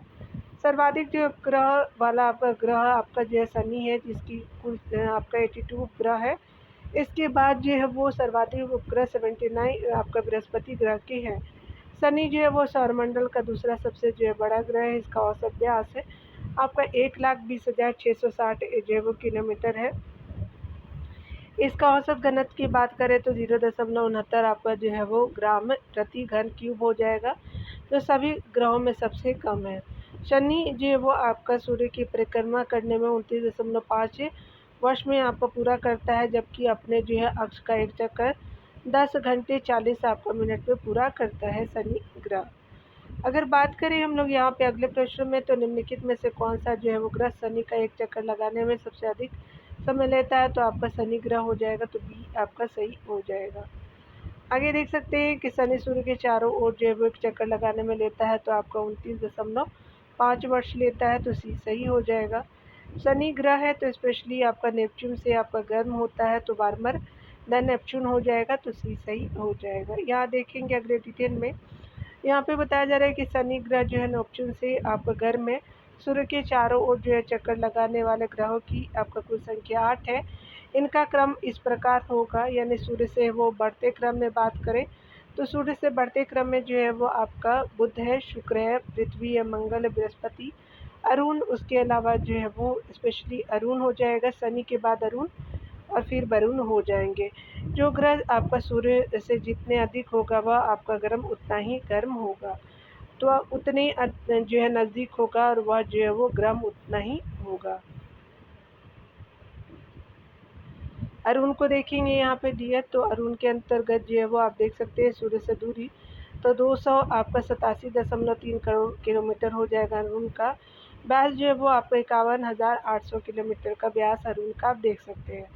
Speaker 1: सर्वाधिक जो उपग्रह वाला आपका ग्रह आपका जो है शनि है, जिसकी कुल आपका 82 उपग्रह है। इसके बाद जो है वो सर्वाधिक उपग्रह 79 आपका बृहस्पति ग्रह के है। शनि जो है वो सौरमंडल का दूसरा सबसे जो है बड़ा ग्रह है। इसका औसत व्यास है आपका 1,20,660 जो है वो किलोमीटर है। इसका औसत घनत्व की बात करें तो 0.69 आपका जो है वो ग्राम प्रति घन क्यूब हो जाएगा, जो सभी ग्रहों में सबसे कम है। शनि जो है वो आपका सूर्य की परिक्रमा करने में 29.5 वर्ष में आपको पूरा करता है, जबकि अपने जो है अक्ष का एक चक्कर 10 घंटे 40 आपका मिनट में पूरा करता है शनि ग्रह। अगर बात करें हम लोग यहाँ पे अगले प्रश्न में, तो निम्नलिखित में से कौन सा जो है वो ग्रह शनि का एक चक्कर लगाने में सबसे अधिक समय लेता है। तो आपका शनि ग्रह हो जाएगा, तो बी आपका सही हो जाएगा। आगे देख सकते हैं कि शनि सूर्य के चारों ओर जो है वो एक चक्कर लगाने में लेता है, तो आपका 29.5 वर्ष लेता है, तो सी सही हो जाएगा। शनि ग्रह है तो स्पेशली आपका नेपच्यून से आपका गर्म होता है, तो वार्मर देन नेपच्यून हो जाएगा, तो सी सही हो जाएगा। यहाँ देखेंगे अगले डिटेल में, यहाँ पे बताया जा रहा है कि शनि ग्रह जो है नेपच्यून से आपका गर्म है। सूर्य के चारों ओर जो है चक्कर लगाने वाले ग्रहों की आपका कुल संख्या 8 है। इनका क्रम इस प्रकार होगा, यानी सूर्य से वो बढ़ते क्रम में बात करें तो सूर्य से बढ़ते क्रम में जो है वो आपका बुध है, शुक्र है, पृथ्वी है, मंगल है, बृहस्पति, अरुण, उसके अलावा जो है वो स्पेशली अरुण हो जाएगा। शनि के बाद अरुण और फिर वरुण हो जाएंगे। जो ग्रह आपका सूर्य से जितने अधिक होगा वह आपका गर्म उतना ही गर्म होगा, तो उतने जो है नज़दीक होगा और वह जो है वो गर्म उतना ही होगा। अरुण को देखेंगे यहाँ पे डियर, तो अरुण के अंतर्गत जो है वो आप देख सकते हैं सूर्य से दूरी तो 200 आपका 87.3 करोड़ किलोमीटर हो जाएगा। अरुण का व्यास जो है वो आपको 51,800 किलोमीटर का व्यास अरुण का आप देख सकते हैं।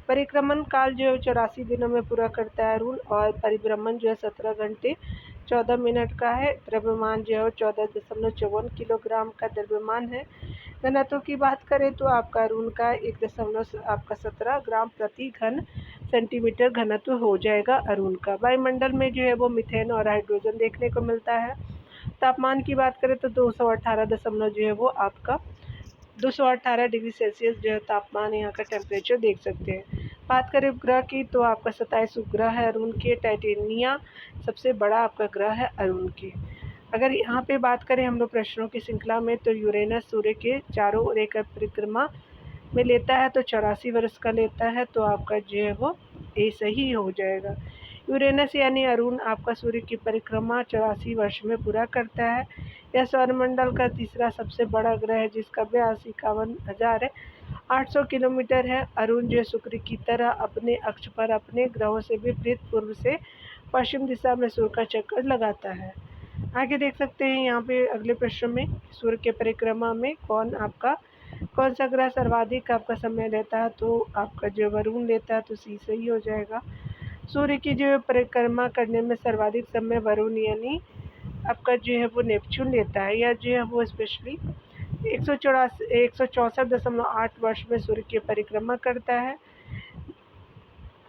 Speaker 1: परिक्रमण काल जो है 84 दिनों में पूरा करता है अरुण, और परिभ्रमण जो है 17 घंटे 14 मिनट का है। द्रव्यमान जो है 14.54 किलोग्राम का द्रव्यमान है। घनत्व की बात करें तो आपका अरुण का 1.17 ग्राम प्रति घन सेंटीमीटर घनत्व हो जाएगा अरुण का। वायुमंडल में जो है वो मीथेन और हाइड्रोजन देखने को मिलता है। तापमान की बात करें तो 218 जो है वो आपका 218 डिग्री सेल्सियस जो है तापमान यहाँ का टेम्परेचर देख सकते हैं। बात करें उपग्रह की तो आपका 27 उपग्रह है अरुण के। टाइटेनिया सबसे बड़ा आपका ग्रह है अरुण के। अगर यहाँ पे बात करें हम लोग प्रश्नों की श्रृंखला में, तो यूरेनस सूर्य के चारों ओर एक परिक्रमा में लेता है तो 84 वर्ष का लेता है, तो आपका जो है वो ए सही हो जाएगा। यूरेनस यानी अरुण आपका सूर्य की परिक्रमा 84 वर्ष में पूरा करता है। यह सौरमंडल का तीसरा सबसे बड़ा ग्रह है, जिसका व्यास 51,800 किलोमीटर है। अरुण जो शुक्र की तरह अपने अक्ष पर अपने ग्रहों से विपरीत पूर्व से पश्चिम दिशा में सूर्य का चक्कर लगाता है। आगे देख सकते हैं यहाँ पे अगले प्रश्न में, सूर्य के परिक्रमा में कौन सा ग्रह सर्वाधिक आपका समय लेता है, तो आपका जो वरुण लेता है, तो सी सही हो जाएगा। सूर्य की जो परिक्रमा करने में सर्वाधिक समय वरुण यानी आपका जो है वो नेपच्यून लेता है। या जो है वो स्पेशली 164.8 वर्ष में सूर्य की परिक्रमा करता है।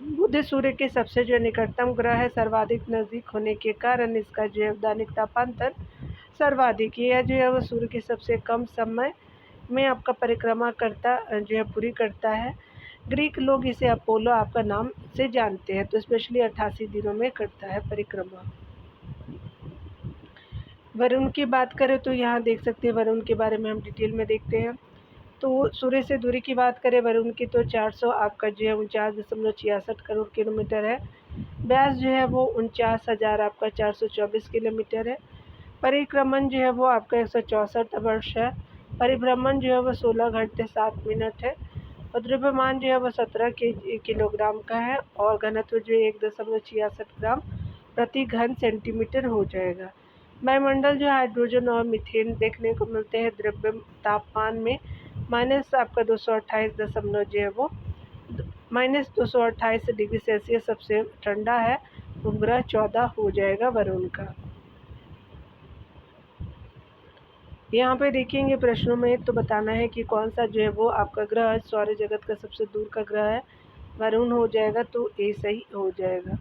Speaker 1: बुध सूर्य के सबसे जो निकटतम ग्रह है, सर्वाधिक नज़दीक होने के कारण इसका जो है दैनिक तापांतर सर्वाधिक। यह जो है वो सूर्य के सबसे कम समय में आपका परिक्रमा पूरी करता है। ग्रीक लोग इसे अपोलो आपका नाम से जानते हैं, तो स्पेशली 88 दिनों में करता है परिक्रमा। वरुण की बात करें तो यहाँ देख सकते हैं, वरुण के बारे में हम डिटेल में देखते हैं। तो सूर्य से दूरी की बात करें वरुण की, तो 400 आपका जो है 49.66 करोड़ किलोमीटर है। व्यास जो है वो 49,000 आपका 424 किलोमीटर है। परिक्रमण जो है वो आपका 164 वर्ष है। परिभ्रमण जो है वो 16 घंटे 7 मिनट है। और द्रव्यमान जो है वो 17 किलोग्राम का है, और घनत्व जो 1.66 ग्राम प्रति घन सेंटीमीटर हो जाएगा। वायुमंडल जो हाइड्रोजन और मीथेन देखने को मिलते हैं। द्रव्य तापमान में माइनस आपका 228 जो है वो -228 डिग्री सेल्सियस सबसे ठंडा है। उपग्रह 14 हो जाएगा वरुण का। यहाँ पे देखेंगे प्रश्नों में, तो बताना है कि कौन सा जो है वो आपका ग्रह सौर जगत का सबसे दूर का ग्रह है। वरुण हो जाएगा, तो ए सही हो जाएगा।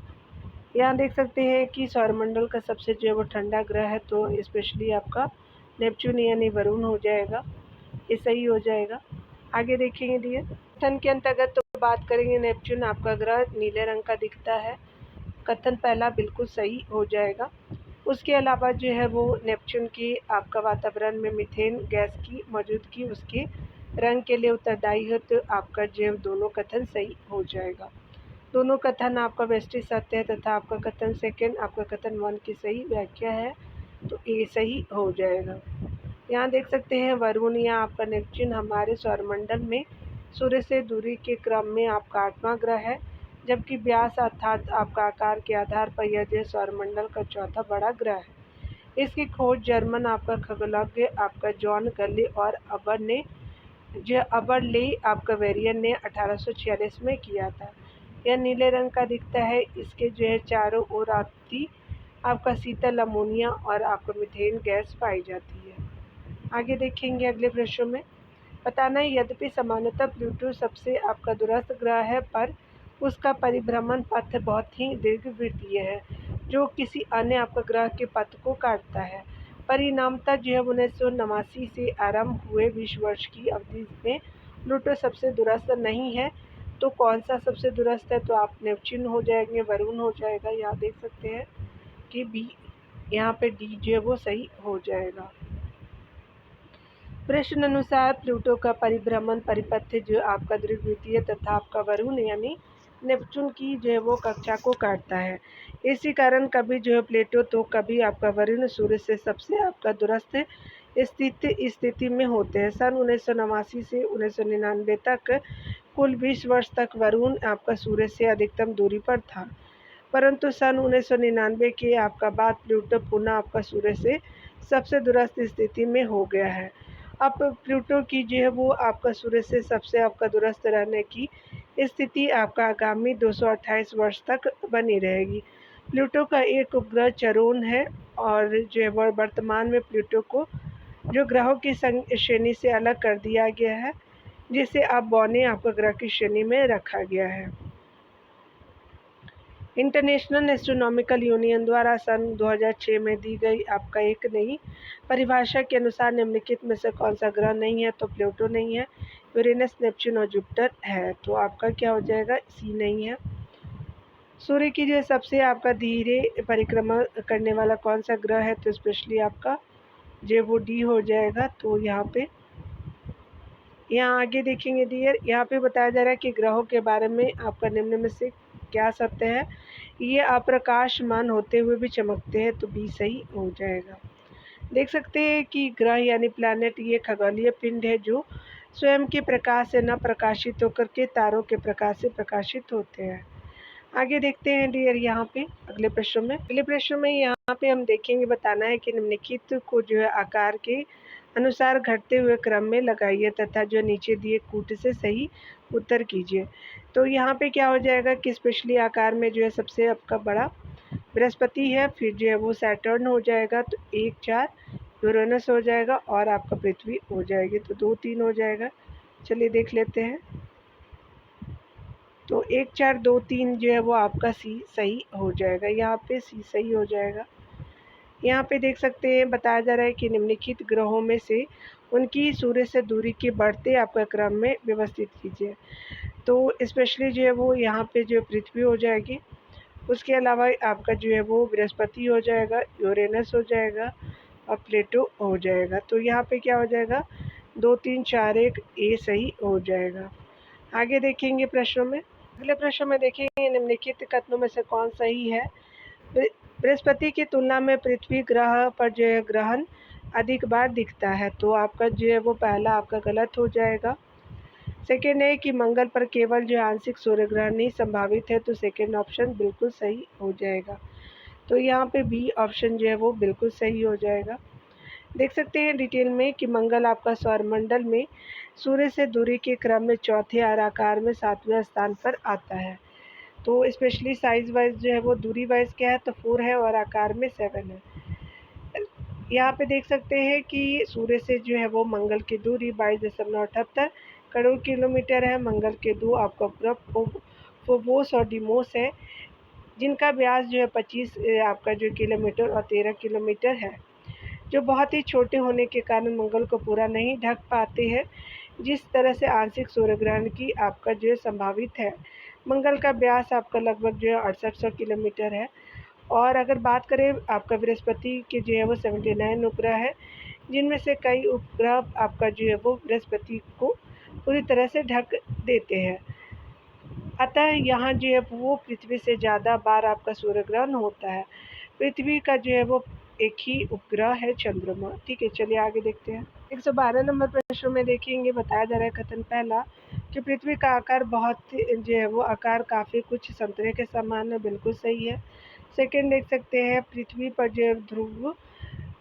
Speaker 1: यहाँ देख सकते हैं कि सौरमंडल का सबसे जो है वो ठंडा ग्रह है, तो स्पेशली आपका नेपच्यून यानी वरुण हो जाएगा, ये सही हो जाएगा। आगे देखेंगे डियर, कथन के अंतर्गत तो बात करेंगे नेपच्यून आपका ग्रह नीले रंग का दिखता है। कथन पहला बिल्कुल सही हो जाएगा। उसके अलावा जो है वो नेपच्यून की आपका वातावरण में मीथेन गैस की मौजूदगी उसके रंग के लिए उत्तरदायी है, तो आपका जो है दोनों कथन सही हो जाएगा। दोनों कथन आपका व्यष्टि सत्य है, तथा आपका कथन सेकंड आपका कथन 1 की सही व्याख्या है, तो ये सही हो जाएगा। यहाँ देख सकते हैं वरुण या आपका नेपच्यून हमारे सौरमंडल में सूर्य से दूरी के क्रम में आपका 8वां ग्रह है, जबकि व्यास अर्थात आपका आकार के आधार पर यह जो सौरमंडल का चौथा बड़ा ग्रह है। इसकी खोज जर्मन आपका खगोलज्ञ आपका जॉन गली और अबरले आपका वेरियन ने 1846 में किया था। यह नीले रंग का दिखता है। इसके जो है चारों ओर आती आपका शीतल अमोनिया और आपका मीथेन गैस पाई जाती है। आगे देखेंगे अगले प्रश्न में, बताना है यद्यपि सामान्यतः प्लूटो सबसे आपका दूरस्थ ग्रह है, पर उसका परिभ्रमण पथ बहुत ही दीर्घवृत्तीय है, जो किसी अन्य आपका ग्रह के पथ को काटता है। परिणामतः जो है 1989 से आरंभ हुए 20 वर्ष की अवधि में प्लूटो सबसे दूरस्थ नहीं है। तो कौन सा सबसे दूरस्थ है, तो आप नेपच्यून हो जाएंगे, वरुण हो जाएगा। यहाँ देख सकते हैं कि बी, यहाँ पे डी जो है वो सही हो जाएगा। प्रश्न अनुसार प्लूटो का परिभ्रमण परिपथ जो आपका दीर्घवृत्तीय तथा आपका वरुण यानी नेपच्यून की जो है वो कक्षा को काटता है। इसी कारण कभी जो है प्लेटो तो कभी आपका वरुण सूर्य से सबसे आपका दूरस्थ स्थिति में होते हैं। सन 1989 से 1999 तक कुल 20 वर्ष तक वरुण आपका सूर्य से अधिकतम दूरी पर था, परंतु सन 1999 के आपका बाद प्लूटो पुनः आपका सूर्य से सबसे दूरस्थ स्थिति में हो गया है। अब प्लूटो की जो है वो आपका सूर्य से सबसे आपका दूरस्थ रहने की स्थिति आपका आगामी 228 वर्ष तक बनी रहेगी। प्लूटो का एक उपग्रह चरोन है, और जो है वह वर्तमान में प्लूटो को जो ग्रहों की श्रेणी से अलग कर दिया गया है, जिसे अब बौने आपका ग्रह की श्रेणी में रखा गया है। इंटरनेशनल एस्ट्रोनॉमिकल यूनियन द्वारा सन 2006 में दी गई आपका एक नई परिभाषा के अनुसार निम्नलिखित में से कौन सा ग्रह नहीं है, तो प्लूटो नहीं है, यूरेनस नेपच्यून और जुपिटर है, तो आपका क्या हो जाएगा, सी नहीं है। सूर्य की जो है सबसे आपका धीरे परिक्रमा करने वाला कौन सा ग्रह है, तो स्पेशली आपका जो वो डी हो जाएगा। तो यहाँ आगे देखेंगे डियर, यहाँ पे बताया जा रहा है कि ग्रहों के बारे में आपका निम्न में से क्या सत्य है। ये अप्रकाशमान होते हुए भी चमकते हैं, तो बी सही हो जाएगा। देख सकते हैं कि ग्रह यानी प्लैनेट ये खगोलीय पिंड है जो स्वयं के प्रकाश से न प्रकाशित होकर के तारों के प्रकाश से प्रकाशित होते हैं। आगे देखते हैं डियर यहाँ पे अगले प्रश्न में यहाँ पे हम देखेंगे, बताना है कि निम्नलिखित को जो है आकार के अनुसार घटते हुए क्रम में लगाइए तथा जो नीचे दिए कूट से सही उत्तर कीजिए। तो यहाँ पे क्या हो जाएगा कि स्पेशली आकार में जो है सबसे आपका बड़ा बृहस्पति है, फिर जो है वो सैटर्न हो जाएगा, तो 1 4 यूरेनस हो जाएगा और आपका पृथ्वी हो जाएगी, तो 2 3 हो जाएगा। चलिए देख लेते हैं। तो 1 4 2 3 जो है वो आपका सी सही हो जाएगा, यहाँ पे सी सही हो जाएगा। यहाँ पे देख सकते हैं बताया जा रहा है कि निम्नलिखित ग्रहों में से उनकी सूर्य से दूरी के बढ़ते आपका क्रम में व्यवस्थित कीजिए। तो स्पेशली जो है वो यहाँ पे जो पृथ्वी हो जाएगी, उसके अलावा आपका जो है वो बृहस्पति हो जाएगा, यूरेनस हो जाएगा और प्लेटो हो जाएगा। तो यहाँ पे क्या हो जाएगा, 2 3 4 1 ए सही हो जाएगा। आगे देखेंगे प्रश्नों में। अगले प्रश्न में देखेंगे निम्नलिखित कथनों में से कौन सही है। बृहस्पति की तुलना में पृथ्वी ग्रह पर जो है ग्रहण अधिक बार दिखता है, तो आपका जो है वो पहला आपका गलत हो जाएगा। सेकेंड है कि मंगल पर केवल जो आंशिक सूर्य ग्रहण ही संभावित है, तो सेकेंड ऑप्शन बिल्कुल सही हो जाएगा। तो यहाँ पे बी ऑप्शन जो है वो बिल्कुल सही हो जाएगा। देख सकते हैं डिटेल में कि मंगल आपका सौरमंडल में सूर्य से दूरी के क्रम में चौथे और आकार में 7वें स्थान पर आता है। तो स्पेशली साइज वाइज जो है वो दूरी वाइज क्या है, तो 4 है और आकार में 7 है। यहाँ पे देख सकते हैं कि सूर्य से जो है वो मंगल की दूरी 22.78 करोड़ किलोमीटर है। मंगल के दो आपका उपग्रह फोबोस और डिमोस है, जिनका व्यास जो है 25 आपका जो किलोमीटर और 13 किलोमीटर है, जो बहुत ही छोटे होने के कारण मंगल को पूरा नहीं ढक पाते हैं। जिस तरह से आंशिक सूर्य ग्रहण की आपका जो है संभावित है। मंगल का व्यास आपका लगभग जो है 6800 किलोमीटर है। और अगर बात करें आपका बृहस्पति के जो है वो 79 उपग्रह है, जिनमें से कई उपग्रह आपका जो है वो बृहस्पति को पूरी तरह से ढक देते हैं। अतः यहाँ जो है वो पृथ्वी से ज़्यादा बार आपका सूर्य ग्रहण होता है। पृथ्वी का जो है वो एक ही उपग्रह है चंद्रमा। ठीक है, चलिए आगे देखते हैं। 112 नंबर प्रश्न में देखेंगे, बताया जा रहा है कथन पहला कि पृथ्वी का आकार जो है वो आकार काफ़ी कुछ संतरे के समान है, बिल्कुल सही है। सेकंड देख सकते हैं पृथ्वी पर जो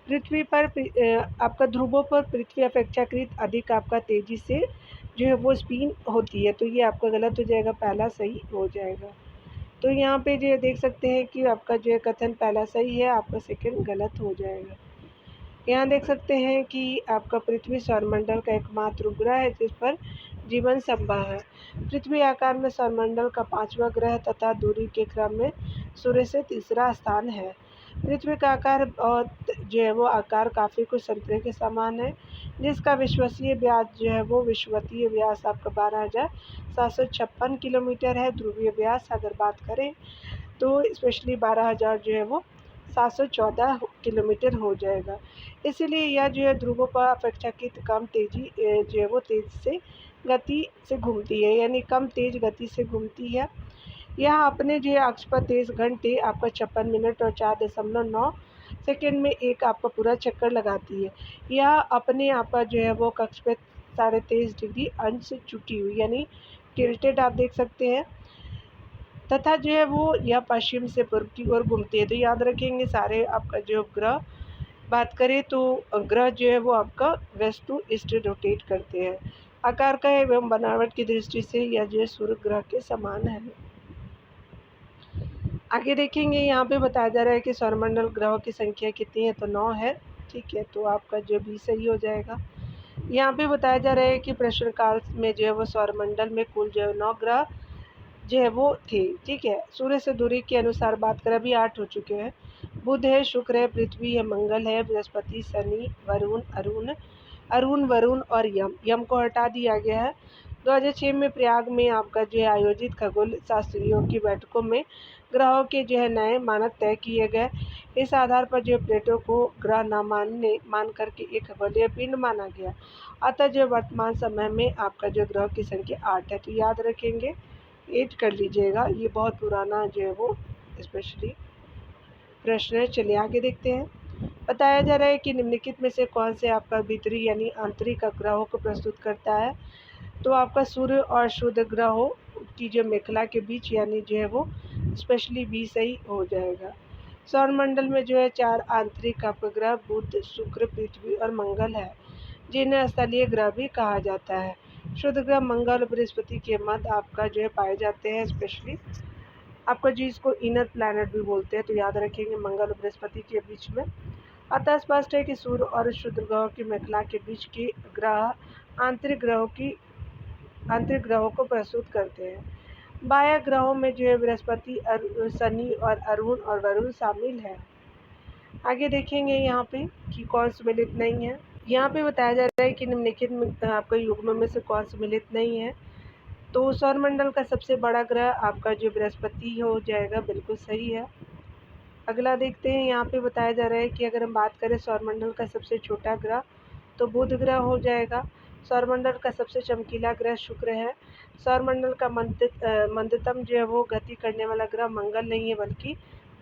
Speaker 1: पृथ्वी पर आपका ध्रुवों पर पृथ्वी अपेक्षाकृत अधिक आपका तेजी से जो है वो स्पिन होती है, तो ये आपका गलत हो जाएगा, पहला सही हो जाएगा। तो यहाँ पे जो देख सकते हैं कि आपका जो है कथन पहला सही है, आपका सेकंड गलत हो जाएगा। यहाँ देख सकते हैं कि आपका पृथ्वी सौरमंडल का एकमात्र उपग्रह है जिस पर जीवन संभव है। पृथ्वी आकार में सौरमंडल का 5वां ग्रह तथा दूरी के क्रम में सूर्य से तीसरा स्थान है। पृथ्वी का आकार और जो है वो आकार काफ़ी कुछ संतरे के समान है, जिसका विश्वसीय व्यास जो है वो विश्ववीय व्यास आपका 12,756 किलोमीटर है। ध्रुवीय व्यास अगर बात करें तो स्पेशली 12,000 जो है वो 714 किलोमीटर हो जाएगा। इसीलिए यह जो है ध्रुवों पर अपेक्षाकृत कम तेजी जो है वो गति से घूमती है, यानी कम तेज गति से घूमती है। यह अपने जो है अक्ष पर 23 घंटे आपका 56 मिनट और 4.9 सेकेंड में एक आपका पूरा चक्कर लगाती है। यह अपने आपका जो है वो कक्ष पे 23.5 डिग्री अंश से झुकी हुई यानी टिल्टेड आप देख सकते हैं, तथा जो है वो यह पश्चिम से पूर्व की ओर घूमती है। तो याद रखेंगे सारे आपका जो ग्रह बात करें तो ग्रह जो है वो आपका वेस्ट टू ईस्ट रोटेट करते हैं। आकार का एवं बनावट की दृष्टि से यह जो है सूर्य ग्रह के समान है। आगे देखेंगे, यहाँ पे बताया जा रहा है कि सौरमंडल ग्रहों की संख्या कितनी है, तो 9 है। ठीक है, तो आपका जो भी सही हो जाएगा। यहाँ पे बताया जा रहा है कि प्रश्न काल में जो है वो सौरमंडल में कुल जो है 9 ग्रह जो है वो थे। ठीक है, सूर्य से दूरी के अनुसार बात करें अभी 8 हो चुके हैं। बुध है, शुक्र है, पृथ्वी है, मंगल है, बृहस्पति, शनि, अरुण, वरुण और यम को हटा दिया गया है। 2006 में प्रयाग में आपका जो है आयोजित खगोल शास्त्रियों की बैठकों में ग्रहों के जो है नए मानक तय किए गए। इस आधार पर जो प्लेटो को ग्रह न मान करके एक खगोलीय पिंड माना गया। अतः जो वर्तमान समय में आपका जो ग्रह की संख्या 8 है, तो याद रखेंगे 8 कर लीजिएगा। ये बहुत पुराना जो है वो स्पेशली प्रश्न है। चलिए आगे देखते हैं। बताया जा रहा है कि निम्नलिखित में से कौन से आपका भीतरी यानी आंतरिक ग्रहों को प्रस्तुत करता है। तो आपका सूर्य और शुद्ध ग्रहों की जो मेखला के बीच यानी जो है वो स्पेशली बी सही हो जाएगा। सौरमंडल में जो है 4 आंतरिक आपका ग्रह बुध, शुक्र, पृथ्वी और मंगल है, जिन्हें स्थलीय ग्रह भी कहा जाता है। शुद्ध ग्रह मंगल और बृहस्पति के मध्य आपका जो है पाए जाते हैं, स्पेशली आपका जिसको इनर प्लैनेट भी बोलते हैं, तो याद रखेंगे मंगल और बृहस्पति के बीच में। अतः स्पष्ट है कि सूर्य और शुद्ध ग्रहों की मेखला के बीच के ग्रह आंतरिक ग्रहों को प्रस्तुत करते हैं। बाह्य ग्रहों में जो है बृहस्पति, शनि और अरुण और वरुण शामिल है। आगे देखेंगे यहाँ पे कि कौन सम्मिलित नहीं है। यहाँ पे बताया जा रहा है कि निम्नलिखित में आपका युग्म में से कौन सम्मिलित नहीं है। तो सौरमंडल का सबसे बड़ा ग्रह आपका जो बृहस्पति हो जाएगा, बिल्कुल सही है। अगला देखते हैं। यहाँ पे बताया जा रहा है कि अगर हम बात करें सौरमंडल का सबसे छोटा ग्रह, तो बुध ग्रह हो जाएगा। सौरमंडल का सबसे चमकीला ग्रह शुक्र है। सौरमंडल का मंदतम जो है वो गति करने वाला ग्रह मंगल नहीं है, बल्कि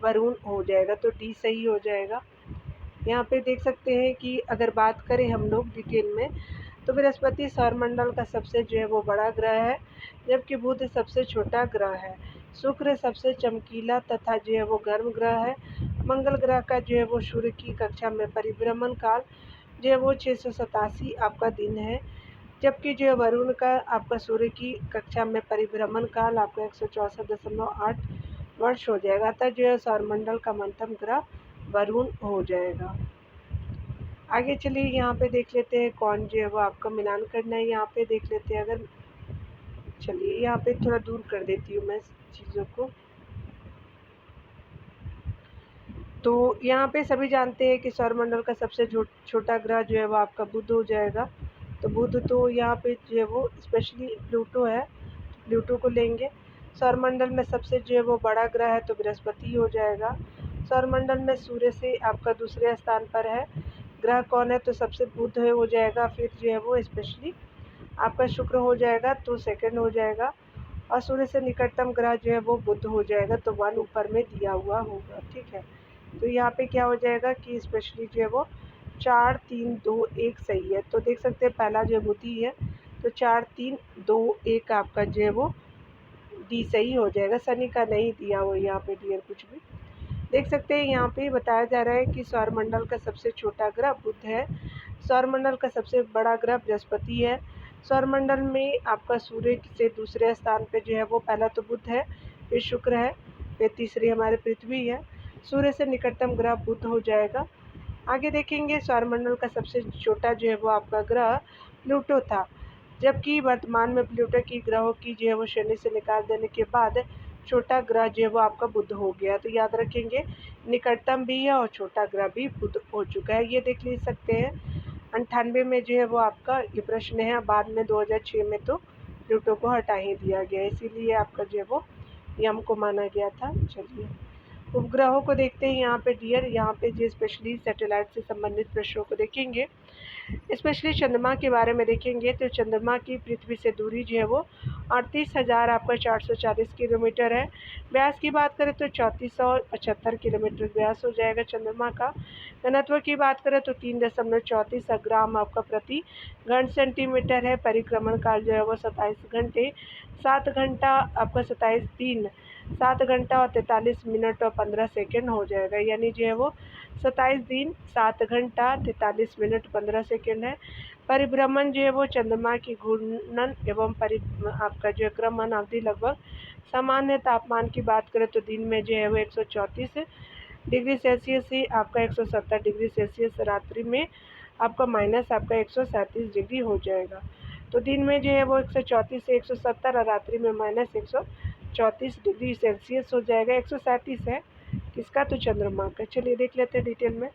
Speaker 1: वरुण हो जाएगा। तो डी सही हो जाएगा। यहाँ पे देख सकते हैं कि अगर बात करें हम लोग डिटेल में, तो बृहस्पति सौरमंडल का सबसे जो है वो बड़ा ग्रह है, जबकि बुध सबसे छोटा ग्रह है। शुक्र सबसे चमकीला तथा जो है वो गर्म ग्रह है। मंगल ग्रह का जो है वो सूर्य की कक्षा में परिभ्रमण काल जो है वो 687 आपका दिन है, जबकि जो है वरुण का आपका सूर्य की कक्षा में परिभ्रमण काल आपका 164.8 वर्ष हो जाएगा। अतः जो है सौरमंडल का मंथम ग्रह वरुण हो जाएगा। आगे चलिए यहाँ पे देख लेते हैं कौन जो है वो आपका मिलान करना है। यहाँ पे देख लेते हैं। अगर चलिए यहाँ पे थोड़ा दूर कर देती हूँ मैं चीज़ों को। तो यहाँ पे सभी जानते हैं कि सौरमंडल का सबसे छोटा ग्रह जो है वो आपका बुध हो जाएगा। तो बुध तो यहाँ पे जो है वो स्पेशली प्लूटो है, प्लूटो को लेंगे। सौरमंडल में सबसे जो है वो बड़ा ग्रह है, तो बृहस्पति हो जाएगा। सौरमंडल में सूर्य से आपका दूसरे स्थान पर है ग्रह कौन है, तो सबसे बुध हो जाएगा। फिर जो है वो स्पेशली आपका शुक्र हो जाएगा, तो सेकंड हो जाएगा। और सूर्य से निकटतम ग्रह जो है वो बुध हो जाएगा, तो 1 ऊपर में दिया हुआ होगा। ठीक है, तो यहाँ पे क्या हो जाएगा कि स्पेशली जो है वो 4 3 2 1 सही है। तो देख सकते हैं पहला जो बुध ही है, तो 4 3 2 1 आपका जो है वो डी सही हो जाएगा। शनि का नहीं दिया हुआ यहाँ पे डियर कुछ भी। देख सकते हैं यहाँ पे बताया जा रहा है कि सौरमंडल का सबसे छोटा ग्रह बुध है। सौरमंडल का सबसे बड़ा ग्रह बृहस्पति है। सौरमंडल में आपका सूर्य से दूसरे स्थान पे जो है वो पहला तो बुध है, फिर शुक्र है, फिर तीसरी हमारे पृथ्वी है। सूर्य से निकटतम ग्रह बुध हो जाएगा। आगे देखेंगे सौरमंडल का सबसे छोटा जो है वो आपका ग्रह प्लूटो था, जबकि वर्तमान में प्लूटो की ग्रहों की जो है वो श्रेणी से निकाल देने के बाद छोटा ग्रह जो है वो आपका बुध हो गया। तो याद रखेंगे निकटतम भी है और छोटा ग्रह भी बुध हो चुका है। ये देख ले सकते हैं 98 में जो है वो आपका ये प्रश्न है। बाद में 2006 में तो प्लूटो को हटा ही दिया गया, इसीलिए आपका जो है वो यम को माना गया था। चलिए उपग्रहों को देखते हैं यहाँ पे डियर। यहाँ पे जो स्पेशली सैटेलाइट से संबंधित प्रश्नों को देखेंगे, स्पेशली चंद्रमा के बारे में देखेंगे। तो चंद्रमा की पृथ्वी से दूरी जो है वो 38,000 आपका 440 किलोमीटर है। व्यास की बात करें तो 3475 किलोमीटर व्यास हो जाएगा चंद्रमा का। घनत्व की बात करें तो 3.34 ग्राम आपका प्रति घन सेंटीमीटर है। परिक्रमण काल जो है वो 27 घंटे 7 घंटा आपका 7 घंटा और 43 मिनट और 15 सेकेंड हो जाएगा। यानी जो है वो 27 दिन 7 घंटा 43 मिनट 15 सेकेंड है। परिभ्रमण जो है वो चंद्रमा की घूर्णन एवं आपका जो क्रमण अवधि लगभग समान है। तापमान की बात करें तो दिन में जो है वो 134 डिग्री सेल्सियस से आपका 170 डिग्री सेल्सियस, रात्रि में आपका माइनस आपका 137 डिग्री हो जाएगा। तो दिन में जो है वो 134 से 170 और रात्रि में माइनस 134 डिग्री सेल्सियस हो जाएगा। 137 है किसका, तो चंद्रमा का। चलिए देख लेते हैं डिटेल में।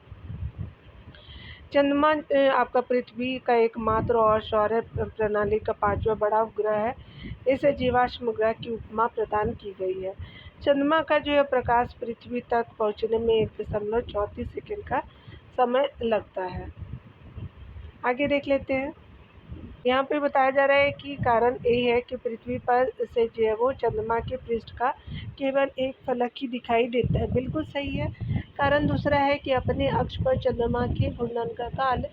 Speaker 1: चंद्रमा आपका पृथ्वी का एकमात्र और सौर प्रणाली का 5वां बड़ा उपग्रह है। इसे जीवाश्म ग्रह की उपमा प्रदान की गई है। चंद्रमा का जो है प्रकाश पृथ्वी तक पहुंचने में 1.34 सेकंड का समय लगता है। आगे देख लेते हैं। यहाँ पे बताया जा रहा है कि कारण ये है कि पृथ्वी पर से जो है वो चंद्रमा के पृष्ठ का केवल एक फलक ही दिखाई देता है। बिल्कुल सही है। कारण दूसरा है कि अपने अक्ष पर चंद्रमा के घूर्णन का काल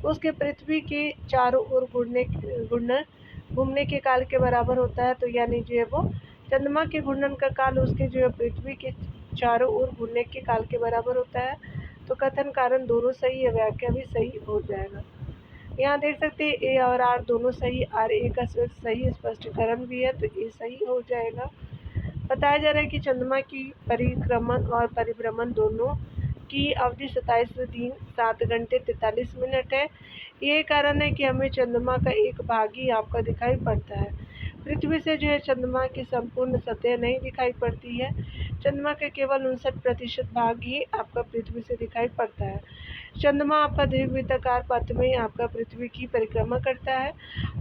Speaker 1: उसके पृथ्वी के चारों ओर घूमने के काल के बराबर होता है। तो यानी जो है वो चंद्रमा के घूर्णन का काल उसके जो है पृथ्वी के चारों ओर घूमने के काल के बराबर होता है। तो कथन कारण दोनों सही है, व्याख्या भी सही हो जाएगा। यहाँ देख सकते हैं ए और आर दोनों सही, आर ए का सही स्पष्टीकरण भी है तो ए सही हो जाएगा। बताया जा रहा है कि चंद्रमा की परिक्रमण और परिभ्रमण दोनों की अवधि 27 दिन 7 घंटे 43 मिनट है। ये कारण है कि हमें चंद्रमा का एक भाग ही आपका दिखाई पड़ता है। पृथ्वी से जो है चंद्रमा की संपूर्ण सतह नहीं दिखाई पड़ती है। चंद्रमा का केवल 59% भाग ही आपका पृथ्वी से दिखाई पड़ता है। चंद्रमा आपका दीर्घवृत्ताकार पथ में आपका पृथ्वी की परिक्रमा करता है।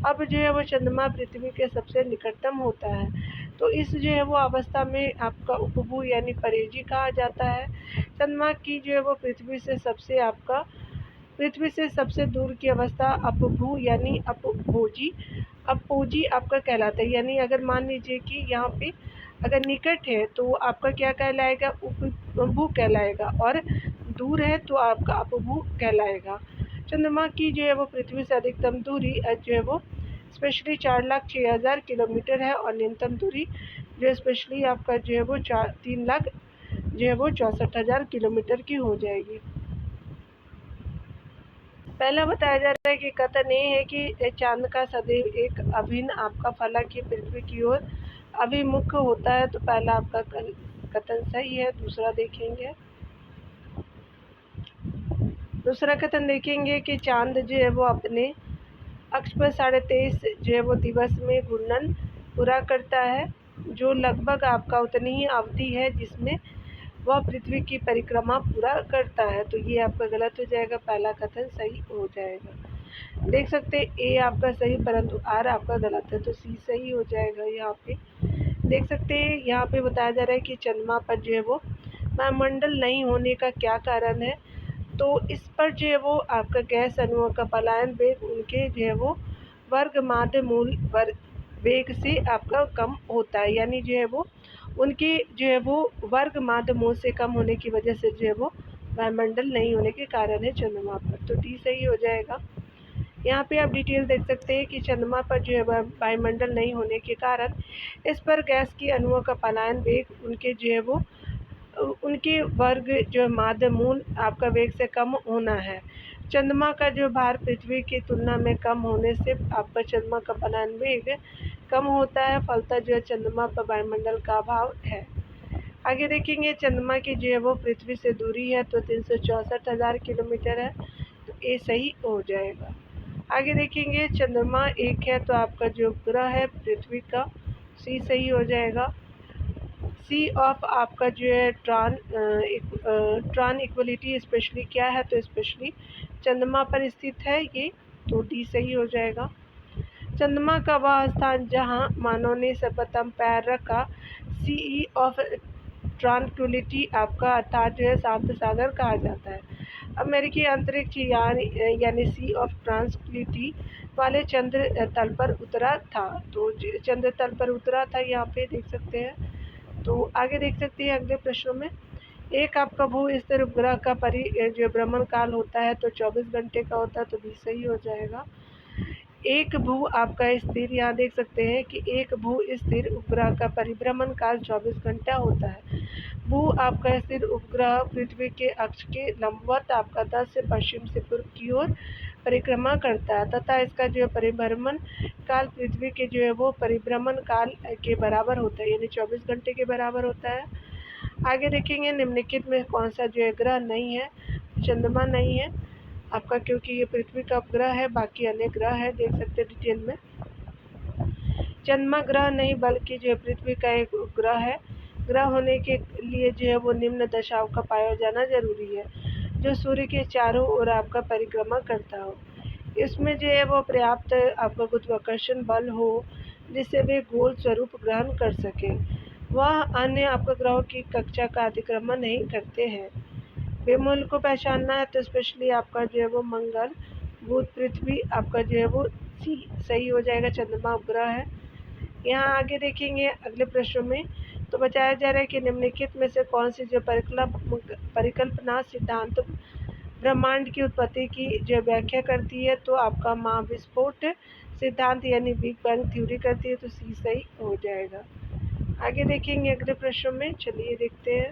Speaker 1: अब जो है वो चंद्रमा पृथ्वी के सबसे निकटतम होता है। तो इस जो है वो अवस्था में आपका उपभू यानी परेजी कहा जाता है। चंद्रमा की जो है वो पृथ्वी से सबसे दूर की अवस्था अपभू यानी अपोजी आपका कहलाता है। यानी अगर मान लीजिए कि यहाँ पे अगर निकट है तो आपका क्या कहलाएगा, उपभू कहलाएगा, और दूर है तो आपका अपभू कहलाएगा। चंद्रमा की जो है वो पृथ्वी से अधिकतम दूरी जो है वो स्पेशली 4,06,000 किलोमीटर है और न्यूनतम दूरी जो है स्पेशली आपका जो है वो 3,00,000 जो है वो 64,000 किलोमीटर की हो जाएगी। पहला बताया जा रहा है कि कथन ये है कि चांद का सदैव एक अभिन्न आपका फलक की पृथ्वी की ओर अभिमुख होता है। तो पहला आपका कथन सही है। दूसरा कथन देखेंगे कि चांद जो है वो अपने अक्ष पर 23.5 जो है वो दिवस में घूर्णन पूरा करता है, जो लगभग आपका उतनी ही अवधि है जिसमें वह पृथ्वी की परिक्रमा पूरा करता है। तो ये आपका गलत हो जाएगा, पहला कथन सही हो जाएगा। देख सकते हैं ए आपका सही परंतु आर आपका गलत है, तो सी सही हो जाएगा। यहाँ पे देख सकते हैं, यहाँ पे बताया जा रहा है कि चंद्रमा पर जो है वो वायुमंडल नहीं होने का क्या कारण है। तो इस पर जो है वो आपका गैस अणुओं का पलायन वेग उनके जो है वो वर्ग माध्य मूल वेग से आपका कम होता है। यानी जो है वो उनके जो है वो वर्ग माध्य मूल से कम होने की वजह से जो है वो वायुमंडल नहीं होने के कारण है चंद्रमा पर। तो डी सही हो जाएगा। यहाँ पे आप डिटेल देख सकते हैं कि चंद्रमा पर जो है वायुमंडल नहीं होने के कारण इस पर गैस की अणुओं का पलायन वेग उनके जो है वो उनके वर्ग जो माध्य मूल आपका वेग से कम होना है। चंद्रमा का जो भार पृथ्वी की तुलना में कम होने से आपका चंद्रमा का पलायन वेग कम होता है, फलतः जो है चंद्रमा पर वायुमंडल का अभाव है। आगे देखेंगे चंद्रमा की जो है वो पृथ्वी से दूरी है तो 364,000 किलोमीटर है, तो ये सही हो जाएगा। आगे देखेंगे चंद्रमा एक है तो आपका जो ग्रह है पृथ्वी का, सी सही हो जाएगा। सी ऑफ आपका जो है ट्रान इक्वलिटी स्पेशली क्या है, तो स्पेशली चंद्रमा पर स्थित है ये, तो डी सही हो जाएगा। चंद्रमा का वह स्थान जहां मानव ने सर्वप्रथम पैर रखा, सी ऑफ ट्रांक्विलिटी आपका अर्थात जो है शांत सागर कहा जाता है। अमेरिकी अंतरिक्ष यान यानी सी ऑफ ट्रांक्विलिटी वाले चंद्र तल पर उतरा था, तो चंद्र तल पर उतरा था, यहाँ पे देख सकते हैं। तो आगे देख सकते हैं अगले प्रश्नों में, एक आपका भू स्थिर उपग्रह का जो भ्रमण काल होता है तो 24 घंटे का होता है, तो भी सही हो जाएगा। एक भू आपका स्थिर, यहाँ देख सकते हैं कि एक भू स्थिर उपग्रह का परिभ्रमण काल 24 घंटा होता है। भू आपका स्थिर उपग्रह पृथ्वी के अक्ष के लंबवत आपका उत्तर से पश्चिम से पूर्व की ओर परिक्रमा करता है तथा इसका जो है परिभ्रमण काल पृथ्वी के जो है वो परिभ्रमण काल के बराबर होता है, यानी 24 घंटे के बराबर होता है। आगे देखेंगे निम्नलिखित में कौन सा जो है ग्रह नहीं है, चंद्रमा नहीं है आपका, क्योंकि ये पृथ्वी का उपग्रह है, बाकी अन्य ग्रह है, देख सकते हैं डिटेल में। चंद्रमा ग्रह नहीं बल्कि जो है पृथ्वी का एक उपग्रह है। ग्रह होने के लिए जो है वो निम्न दशाओं का पाया जाना जरूरी है, जो सूर्य के चारों ओर आपका परिक्रमा करता हो। इसमें जो है वो पर्याप्त आपका गुरुत्वाकर्षण बल हो जिससे वे गोल स्वरूप ग्रहण कर सके। वह अन्य आपका ग्रहों की कक्षा का अतिक्रमण नहीं करते हैं। बेमूल को पहचानना है तो स्पेशली आपका जो है वो मंगल, बुध, पृथ्वी आपका जो है वो सही हो जाएगा, चंद्रमा उपग्रह है। यहाँ आगे देखेंगे अगले प्रश्न में, तो बताया जा रहा है कि निम्नलिखित में से कौन सी जो परिकल्पना सिद्धांत ब्रह्मांड की उत्पत्ति की जो व्याख्या करती है, तो आपका महाविस्फोट सिद्धांत यानी बिग बैंग थ्योरी करती है, तो सी सही हो जाएगा। आगे देखेंगे अगले प्रश्न में, चलिए देखते हैं।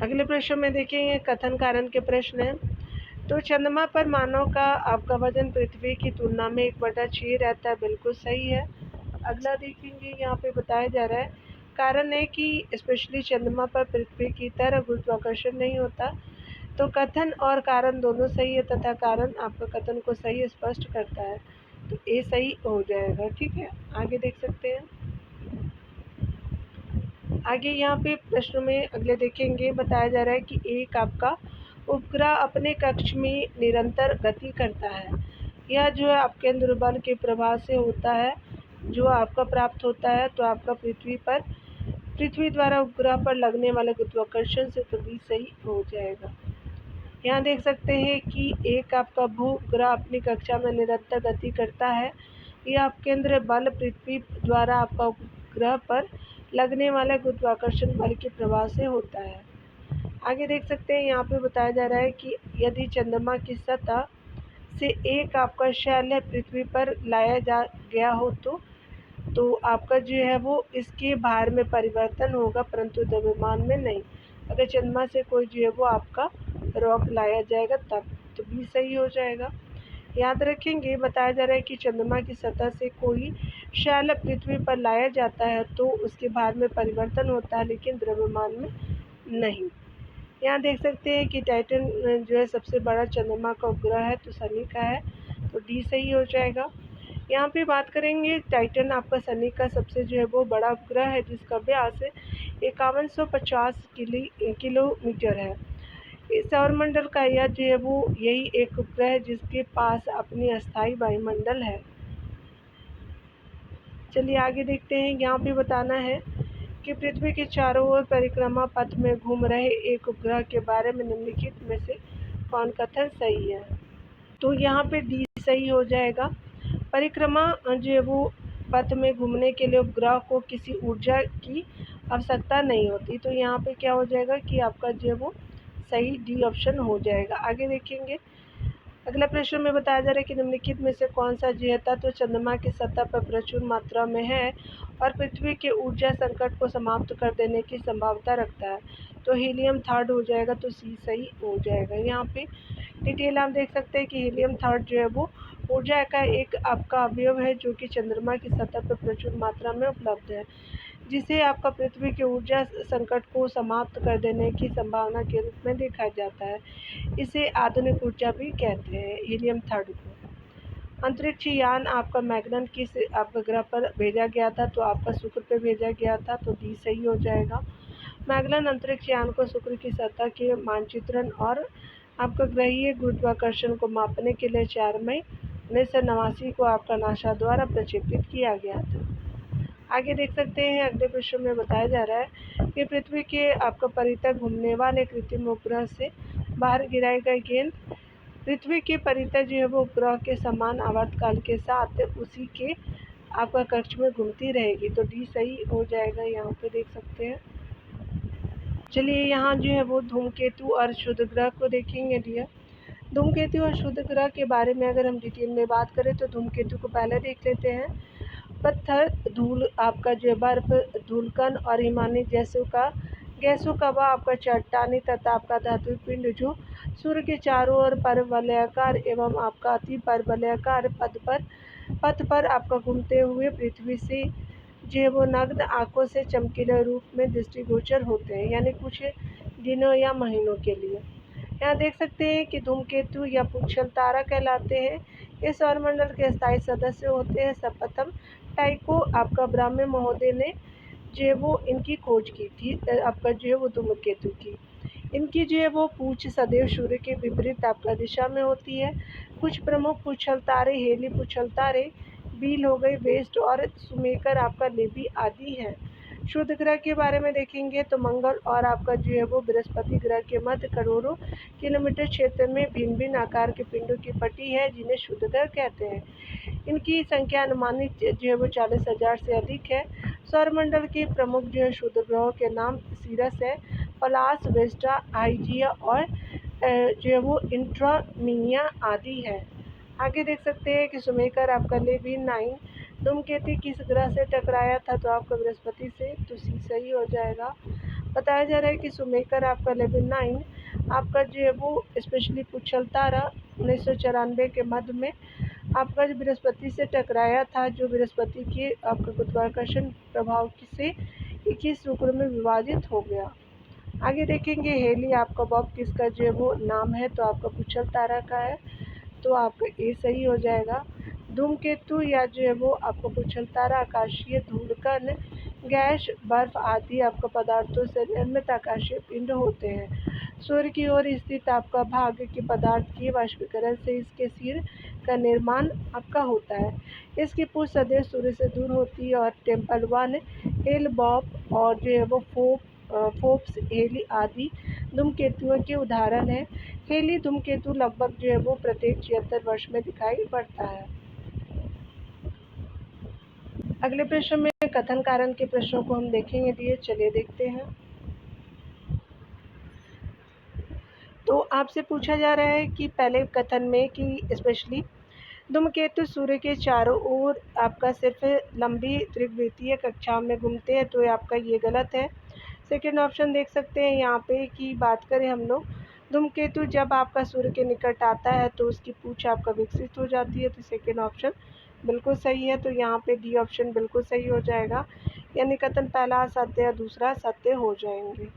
Speaker 1: अगले प्रश्न में देखेंगे कथन कारण के प्रश्न हैं। तो चंद्रमा पर मानव का आपका वजन पृथ्वी की तुलना में 1/6 रहता है, बिल्कुल सही है। अगला देखेंगे, यहाँ पे बताया जा रहा है कारण है कि स्पेशली चंद्रमा पर पृथ्वी की तरह गुरुत्वाकर्षण नहीं होता, तो कथन और कारण दोनों सही है तथा कारण आपका कथन को सही स्पष्ट करता है, तो ए सही हो जाएगा। ठीक है, आगे देख सकते हैं। आगे यहाँ पे प्रश्न में अगले देखेंगे, बताया जा रहा है कि एक आपका उपग्रह अपने कक्ष में निरंतर गति करता है। यह जो है आपके केंद्र बल के प्रभाव से होता है, जो आपका प्राप्त होता है, तो आपका पृथ्वी द्वारा उपग्रह पर लगने वाले गुरुत्वाकर्षण से तो भी सही हो जाएगा। यहाँ देख सकते हैं कि एक आपका भू उपग्रह अपनी कक्षा में निरंतर गति करता है। यह आप केंद्र बल पृथ्वी द्वारा आपका उपग्रह पर लगने वाले गुरुत्वाकर्षण बल के प्रभाव से होता है। आगे देख सकते हैं, यहाँ पे बताया जा रहा है कि यदि चंद्रमा की सतह से एक आपका शैल पृथ्वी पर लाया जा गया हो तो आपका जो है वो इसके भार में परिवर्तन होगा, परंतु द्रव्यमान में नहीं। अगर चंद्रमा से कोई जो है वो आपका रॉक लाया जाएगा तब, तो भी सही हो जाएगा। याद रखेंगे, बताया जा रहा है कि चंद्रमा की सतह से कोई शैल पृथ्वी पर लाया जाता है तो उसके भार में परिवर्तन होता है, लेकिन द्रव्यमान में नहीं। यहाँ देख सकते हैं कि टाइटन जो है सबसे बड़ा चंद्रमा का उपग्रह है, तो शनि का है, तो डी सही हो जाएगा। यहाँ पे बात करेंगे, टाइटन आपका शनि का सबसे जो है वो बड़ा उपग्रह है, जिसका व्यास 5150 किलोमीटर है। इस सौरमंडल का यह जो है वो यही एक उपग्रह है जिसके पास अपनी अस्थायी वायुमंडल है। चलिए आगे देखते हैं। यहाँ पे बताना है कि पृथ्वी के चारों ओर परिक्रमा पथ में घूम रहे एक उपग्रह के बारे में निम्नलिखित में से कौन कथन सही है, तो यहाँ पे डी सही हो जाएगा। परिक्रमा जो है वो पथ में घूमने के लिए उपग्रह को किसी ऊर्जा की आवश्यकता नहीं होती, तो यहाँ पे क्या हो जाएगा कि आपका जो है वो सही डी ऑप्शन हो जाएगा। आगे देखेंगे, अगला प्रश्न में बताया जा रहा है कि निम्नलिखित में से कौन सा जो तत्व चंद्रमा की सतह पर प्रचुर मात्रा में है और पृथ्वी के ऊर्जा संकट को समाप्त कर देने की संभावना रखता है, तो हीलियम थर्ड हो जाएगा, तो सी सही हो जाएगा। यहाँ पे डिटेल आप देख सकते हैं कि हीलियम थर्ड जो है वो ऊर्जा का एक आपका अवयव है जो कि चंद्रमा की सतह पर प्रचुर मात्रा में उपलब्ध है, जिसे आपका पृथ्वी के ऊर्जा संकट को समाप्त कर देने की संभावना के रूप में देखा जाता है। इसे आधुनिक ऊर्जा भी कहते हैं, हीलियम थर्ड को। अंतरिक्ष यान आपका मैग्नन किस आपका ग्रह पर भेजा गया था, तो आपका शुक्र पर भेजा गया था, तो डी सही हो जाएगा। मैग्नन अंतरिक्ष यान को शुक्र की सतह के मानचित्रण और आपका ग्रहीय गुरुत्वाकर्षण को मापने के लिए 4 मई 1989 को आपका नासा द्वारा प्रक्षेपित किया गया था। आगे देख सकते हैं, अगले प्रश्न में बताया जा रहा है कि पृथ्वी के आपका परितः घूमने वाले कृत्रिम उपग्रह से बाहर गिराई गई गेंद पृथ्वी के परितः जो है वो उपग्रह के समान आवर्तकाल के साथ उसी के आपका कक्ष में घूमती रहेगी, तो डी सही हो जाएगा। यहाँ पे देख सकते हैं। चलिए यहाँ जो है वो धूमकेतु और शुद्ध ग्रह को देखेंगे डियर। धूमकेतु और शुद्ध ग्रह के बारे में अगर हम डिटेल में बात करें तो धूमकेतु को पहले देख लेते हैं। पत्थर, धूल, आपका जो बर्फ, धूलकण और हिमानी गैसों का वह आपका चट्टानी तथा आपका धातु पिंड जो सूर्य के चारों ओर परवलयाकार एवं आपका अति परवलयाकार पथ पर आपका घूमते हुए पृथ्वी से जो वो नग्न आंखों से चमकीले रूप में दृष्टिगोचर होते हैं, यानी कुछ दिनों या महीनों के लिए। यहाँ देख सकते हैं कि धूमकेतु या पुच्छल तारा कहलाते हैं। इस सौरमंडल के स्थायी सदस्य होते हैं। सर्वप्रथम टाइको आपका ब्राह्मण महोदय ने जो वो इनकी खोज की थी, आपका जो है वो धूमकेतु की। इनकी जो है वो पूछ सदैव सूर्य के विपरीत आपका दिशा में होती है। कुछ प्रमुख पुच्छल तारे हेली पुच्छल तारे, बील हो गई, वेस्ट और सुमेकर आपका लेबी आदि हैं। शुद्ध ग्रह के बारे में देखेंगे तो मंगल और आपका जो है वो बृहस्पति ग्रह के मध्य करोड़ों किलोमीटर क्षेत्र में भिन्न भिन्न आकार के पिंडों की पट्टी है, जिन्हें शुद्ध ग्रह कहते हैं। इनकी संख्या अनुमानित जो है वो 40,000 से अधिक है। सौरमंडल के प्रमुख जो है शुद्ध ग्रहों के नाम सीरस है, पलास, वेस्टा, हाइजिया और जो है वो इंट्रामिनिया आदि है। आगे देख सकते हैं कि सुमेकर आपका लेविन 9 धूमकेतु किस ग्रह से टकराया था, तो आपका बृहस्पति से, तो सी सही हो जाएगा। बताया जा रहा है कि सुमेकर आपका लेविन 9 आपका जो है वो स्पेशली पुच्छल तारा 1994 के मध्य में आपका जो बृहस्पति से टकराया था, जो बृहस्पति के आपका गुरुत्वाकर्षण प्रभाव से 21 टुकड़ों में विभाजित हो गया। आगे देखेंगे हेली आपका बॉब किसका जो है वो नाम है, तो आपका पुच्छल तारा का है, तो आपका ए सही हो जाएगा। धूमकेतु या जो है वो आपका पुच्छल तारा आकाशीय धूलकण, गैस, बर्फ आदि आपका पदार्थों से निर्मित आकाशीय पिंड होते हैं। सूर्य की ओर स्थित आपका भाग के पदार्थ के वाष्पीकरण से इसके सिर का निर्माण आपका होता है। इसकी पूछ सदैव सूर्य से दूर होती है और टेम्पल 1, हेल बॉब और जो है वो फोप्स, हेली आदि धूमकेतुओं के उदाहरण हैं। हेली धूमकेतु लगभग जो है वो प्रत्येक 76 वर्ष में दिखाई पड़ता है। अगले प्रश्न में कथन कारण के प्रश्नों को हम देखेंगे दिए, चलिए देखते हैं। तो आपसे पूछा जा रहा है कि पहले कथन में कि स्पेशली धूमकेतु सूर्य के चारों ओर आपका सिर्फ लंबी त्रिवृत्तीय कक्षाओं में घूमते हैं, तो आपका ये गलत है। सेकेंड ऑप्शन देख सकते हैं यहाँ पे कि बात करें हम लोग, धूमकेतु जब आपका सूर्य के निकट आता है तो उसकी पूंछ आपका विकसित हो जाती है, तो सेकेंड ऑप्शन बिल्कुल सही है। तो यहाँ पे डी ऑप्शन बिल्कुल सही हो जाएगा, यानी कथन पहला सत्य या दूसरा सत्य हो जाएंगे।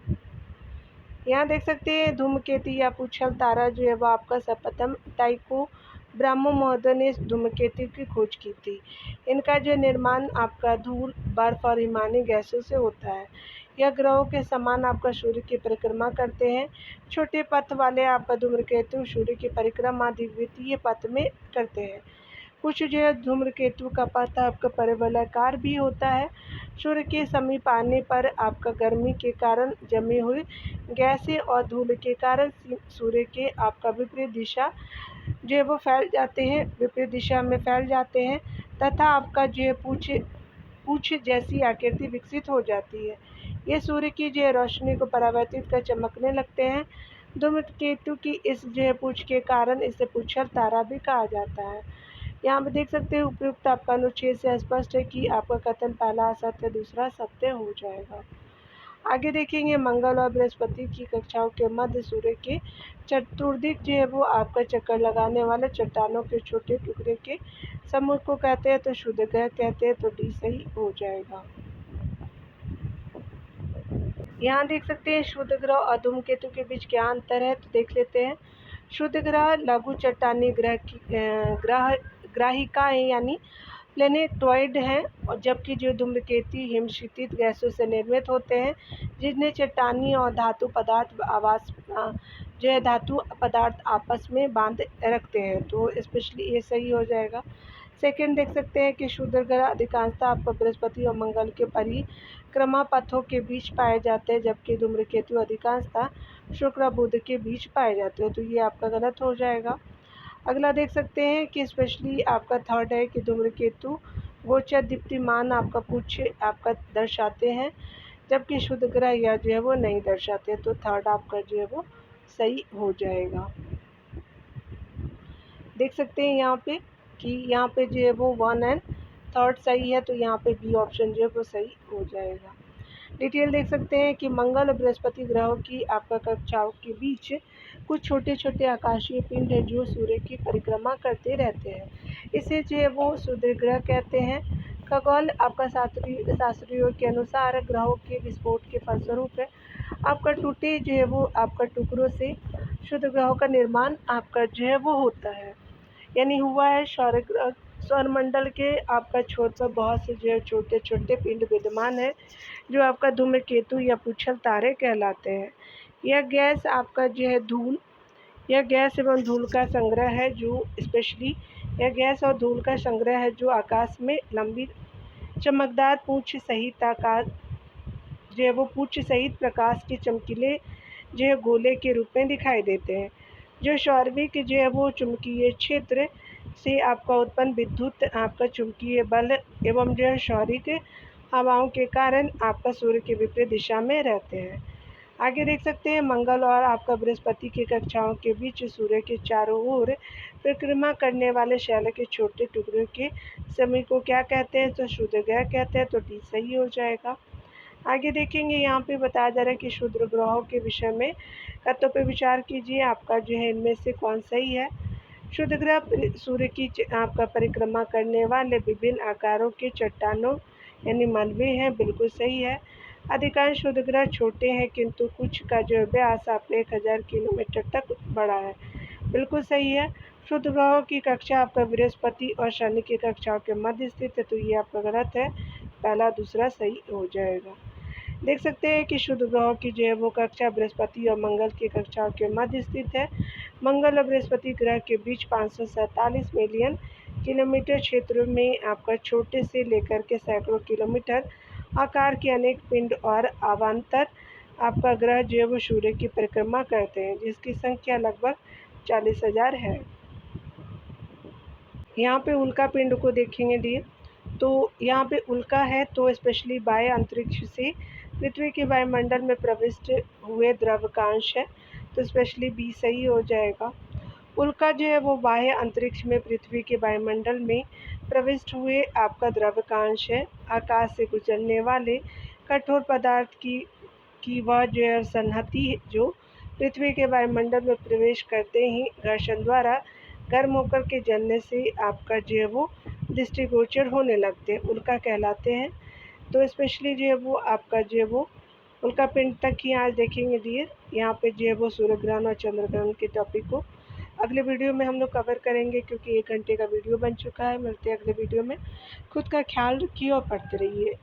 Speaker 1: यहाँ देख सकते हैं धूमकेतु या पुच्छल तारा जो है वो आपका सर्वप्रथम टाइको ब्राह्मो महोदय ने धूमकेतु की खोज की थी। इनका जो निर्माण आपका धूल, बर्फ और हिमानी गैसों से होता है। यह ग्रहों के समान आपका सूर्य की परिक्रमा करते हैं। छोटे पथ वाले आपका धूमकेतु सूर्य की परिक्रमा द्वितीय पथ में करते हैं। कुछ जो है धूमकेतु का पथ आपका परिवलयाकार भी होता है। सूर्य के समीप आने पर आपका गर्मी के कारण जमी हुई गैसें और धूल के कारण सूर्य के आपका विपरीत दिशा जो है वो फैल जाते हैं, विपरीत दिशा में फैल जाते हैं तथा आपका जो है पूछ जैसी आकृति विकसित हो जाती है। ये सूर्य की जो है रोशनी को परावर्तित कर चमकने लगते हैं। धूमकेतु की इस जो है पूछ के कारण इसे पुच्छल तारा भी कहा जाता है। यहाँ पे देख सकते हैं उपयुक्त आपका अनुच्छेद से स्पष्ट है कि आपका कथन पहला असत्य, दूसरा सत्य हो जाएगा। आगे देखेंगे मंगल और बृहस्पति की कक्षाओं के मध्य सूर्य के चतुर्दिक जो है वो आपका चक्कर लगाने वाले चट्टानों के छोटे टुकड़े के समूह को कहते हैं, तो शुद्ध ग्रह कहते हैं, तो डी सही हो जाएगा। यहाँ देख सकते हैं शुद्ध ग्रह और धूमकेतु के बीच क्या अंतर है, तो देख लेते हैं। शुद्ध ग्रह लघु चट्टानी ग्राहिकाएं यानी प्लेनेटॉइड हैं, और जबकि जो धूमकेतु हिमशीतित गैसों से निर्मित होते हैं, जिन्हें चट्टानी और धातु पदार्थ आपस में बांध रखते हैं, तो स्पेशली ये सही हो जाएगा। सेकंड देख सकते हैं कि शुद्ध ग्रह अधिकांशतः आपको बृहस्पति और मंगल के परिक्रमा पथों के बीच पाए जाते हैं, जबकि धूमकेतु अधिकांशतः शुक्र और बुध के बीच पाए जाते हैं, तो ये आपका गलत हो जाएगा। अगला देख सकते हैं कि स्पेशली आपका थर्ड है कि धूमकेतु गोचर दीप्तिमान आपका पूछ आपका दर्शाते हैं, जबकि शुद्ध ग्रह या जो है वो नहीं दर्शाते, तो थर्ड आपका जो है वो सही हो जाएगा। देख सकते हैं यहाँ पे कि यहाँ पे जो है वो 1 एंड थर्ड सही है, तो यहाँ पे बी ऑप्शन जो है वो सही हो जाएगा। डिटेल देख सकते हैं कि मंगल और बृहस्पति ग्रहों की आपका कक्षाओं के बीच कुछ छोटे छोटे आकाशीय पिंड है जो सूर्य की परिक्रमा करते रहते हैं। इसे जो है वो सूर्य ग्रह कहते हैं। खगोल आपका शास्त्रियों के अनुसार ग्रहों के विस्फोट के फलस्वरूप आपका टूटे जो है वो आपका टुकड़ों से शुद्ध ग्रहों का निर्माण आपका जो है वो होता है, यानी हुआ है। सौरमंडल के आपका छोर पर बहुत से जो है छोटे छोटे पिंड विद्यमान है, जो आपका धूमकेतु या पुच्छल तारे कहलाते हैं। यह गैस आपका जो है यह गैस एवं धूल का संग्रह है, जो स्पेशली यह गैस और धूल का संग्रह है जो आकाश में लंबी चमकदार पूंछ सहित जो है वो पुच्छ सहित प्रकाश के चमकीले जो है गोले के रूप में दिखाई देते हैं। जो शारीरिक जो है वो चुंबकीय क्षेत्र से आपका उत्पन्न विद्युत आपका चुंबकीय बल एवं जो है शारीरिक हवाओं के कारण आपका सूर्य के विपरीत दिशा में रहते हैं। आगे देख सकते हैं मंगल और आपका बृहस्पति की कक्षाओं के बीच सूर्य के चारों ओर परिक्रमा करने वाले शैल के छोटे टुकड़ों के समय को क्या कहते हैं? तो क्षुद्र ग्रह कहते हैं। तो डी सही हो जाएगा। आगे देखेंगे यहाँ पे बताया जा रहा है कि क्षुद्र ग्रहों के विषय में तत्वों पर विचार कीजिए, आपका जो है इनमें से कौन सही है। क्षुद्र ग्रह सूर्य की आपका परिक्रमा करने वाले विभिन्न आकारों के चट्टानों यानी मलबे हैं, बिल्कुल सही है। अधिकांश क्षुद्र ग्रह छोटे हैं किंतु कुछ का जो व्यास आपका 1000 किलोमीटर तक बड़ा है, बिल्कुल सही है। क्षुद्र ग्रहों की कक्षा आपका बृहस्पति और शनि की कक्षाओं के मध्य स्थित है, तो ये आपका गलत है, पहला दूसरा सही हो जाएगा। देख सकते हैं कि क्षुद्र ग्रहों की जो है वो कक्षा बृहस्पति और मंगल की कक्षाओं के मध्य स्थित है। मंगल और बृहस्पति ग्रह के बीच 547 मिलियन किलोमीटर क्षेत्र में आपका छोटे से लेकर के सैकड़ों किलोमीटर आकार के अनेक पिंड और अवान्तर आपका ग्रह जो है वो सूर्य की परिक्रमा करते हैं, जिसकी संख्या लगभग 40,000 है। यहाँ पे उल्का पिंड को देखेंगे डियर, तो यहाँ पे उल्का है तो स्पेशली बाह्य अंतरिक्ष से पृथ्वी के वायुमंडल में प्रविष्ट हुए द्रव्यकांश है, तो स्पेशली बी सही हो जाएगा। उल्का जो है वो बाह्य अंतरिक्ष में पृथ्वी के वायुमंडल में प्रविष्ट हुए आपका द्रव्यकांश है। आकाश से गुजरने वाले कठोर पदार्थ की वह जो है संहति जो पृथ्वी के वायुमंडल में प्रवेश करते ही घर्षण द्वारा गर्म होकर के जलने से आपका जो है वो दृष्टिगोचर होने लगते हैं, उल्का कहलाते हैं। तो स्पेशली जो है वो आपका जो है वो उल्का पिंड तक ही आज देखेंगे डियर। यहाँ पे जो है वो सूर्य ग्रहण और चंद्र ग्रहण के टॉपिक को अगले वीडियो में हम लोग कवर करेंगे, क्योंकि 1 घंटे का वीडियो बन चुका है। मिलते हैं अगले वीडियो में। खुद का ख्याल रखिए और पढ़ते रहिए।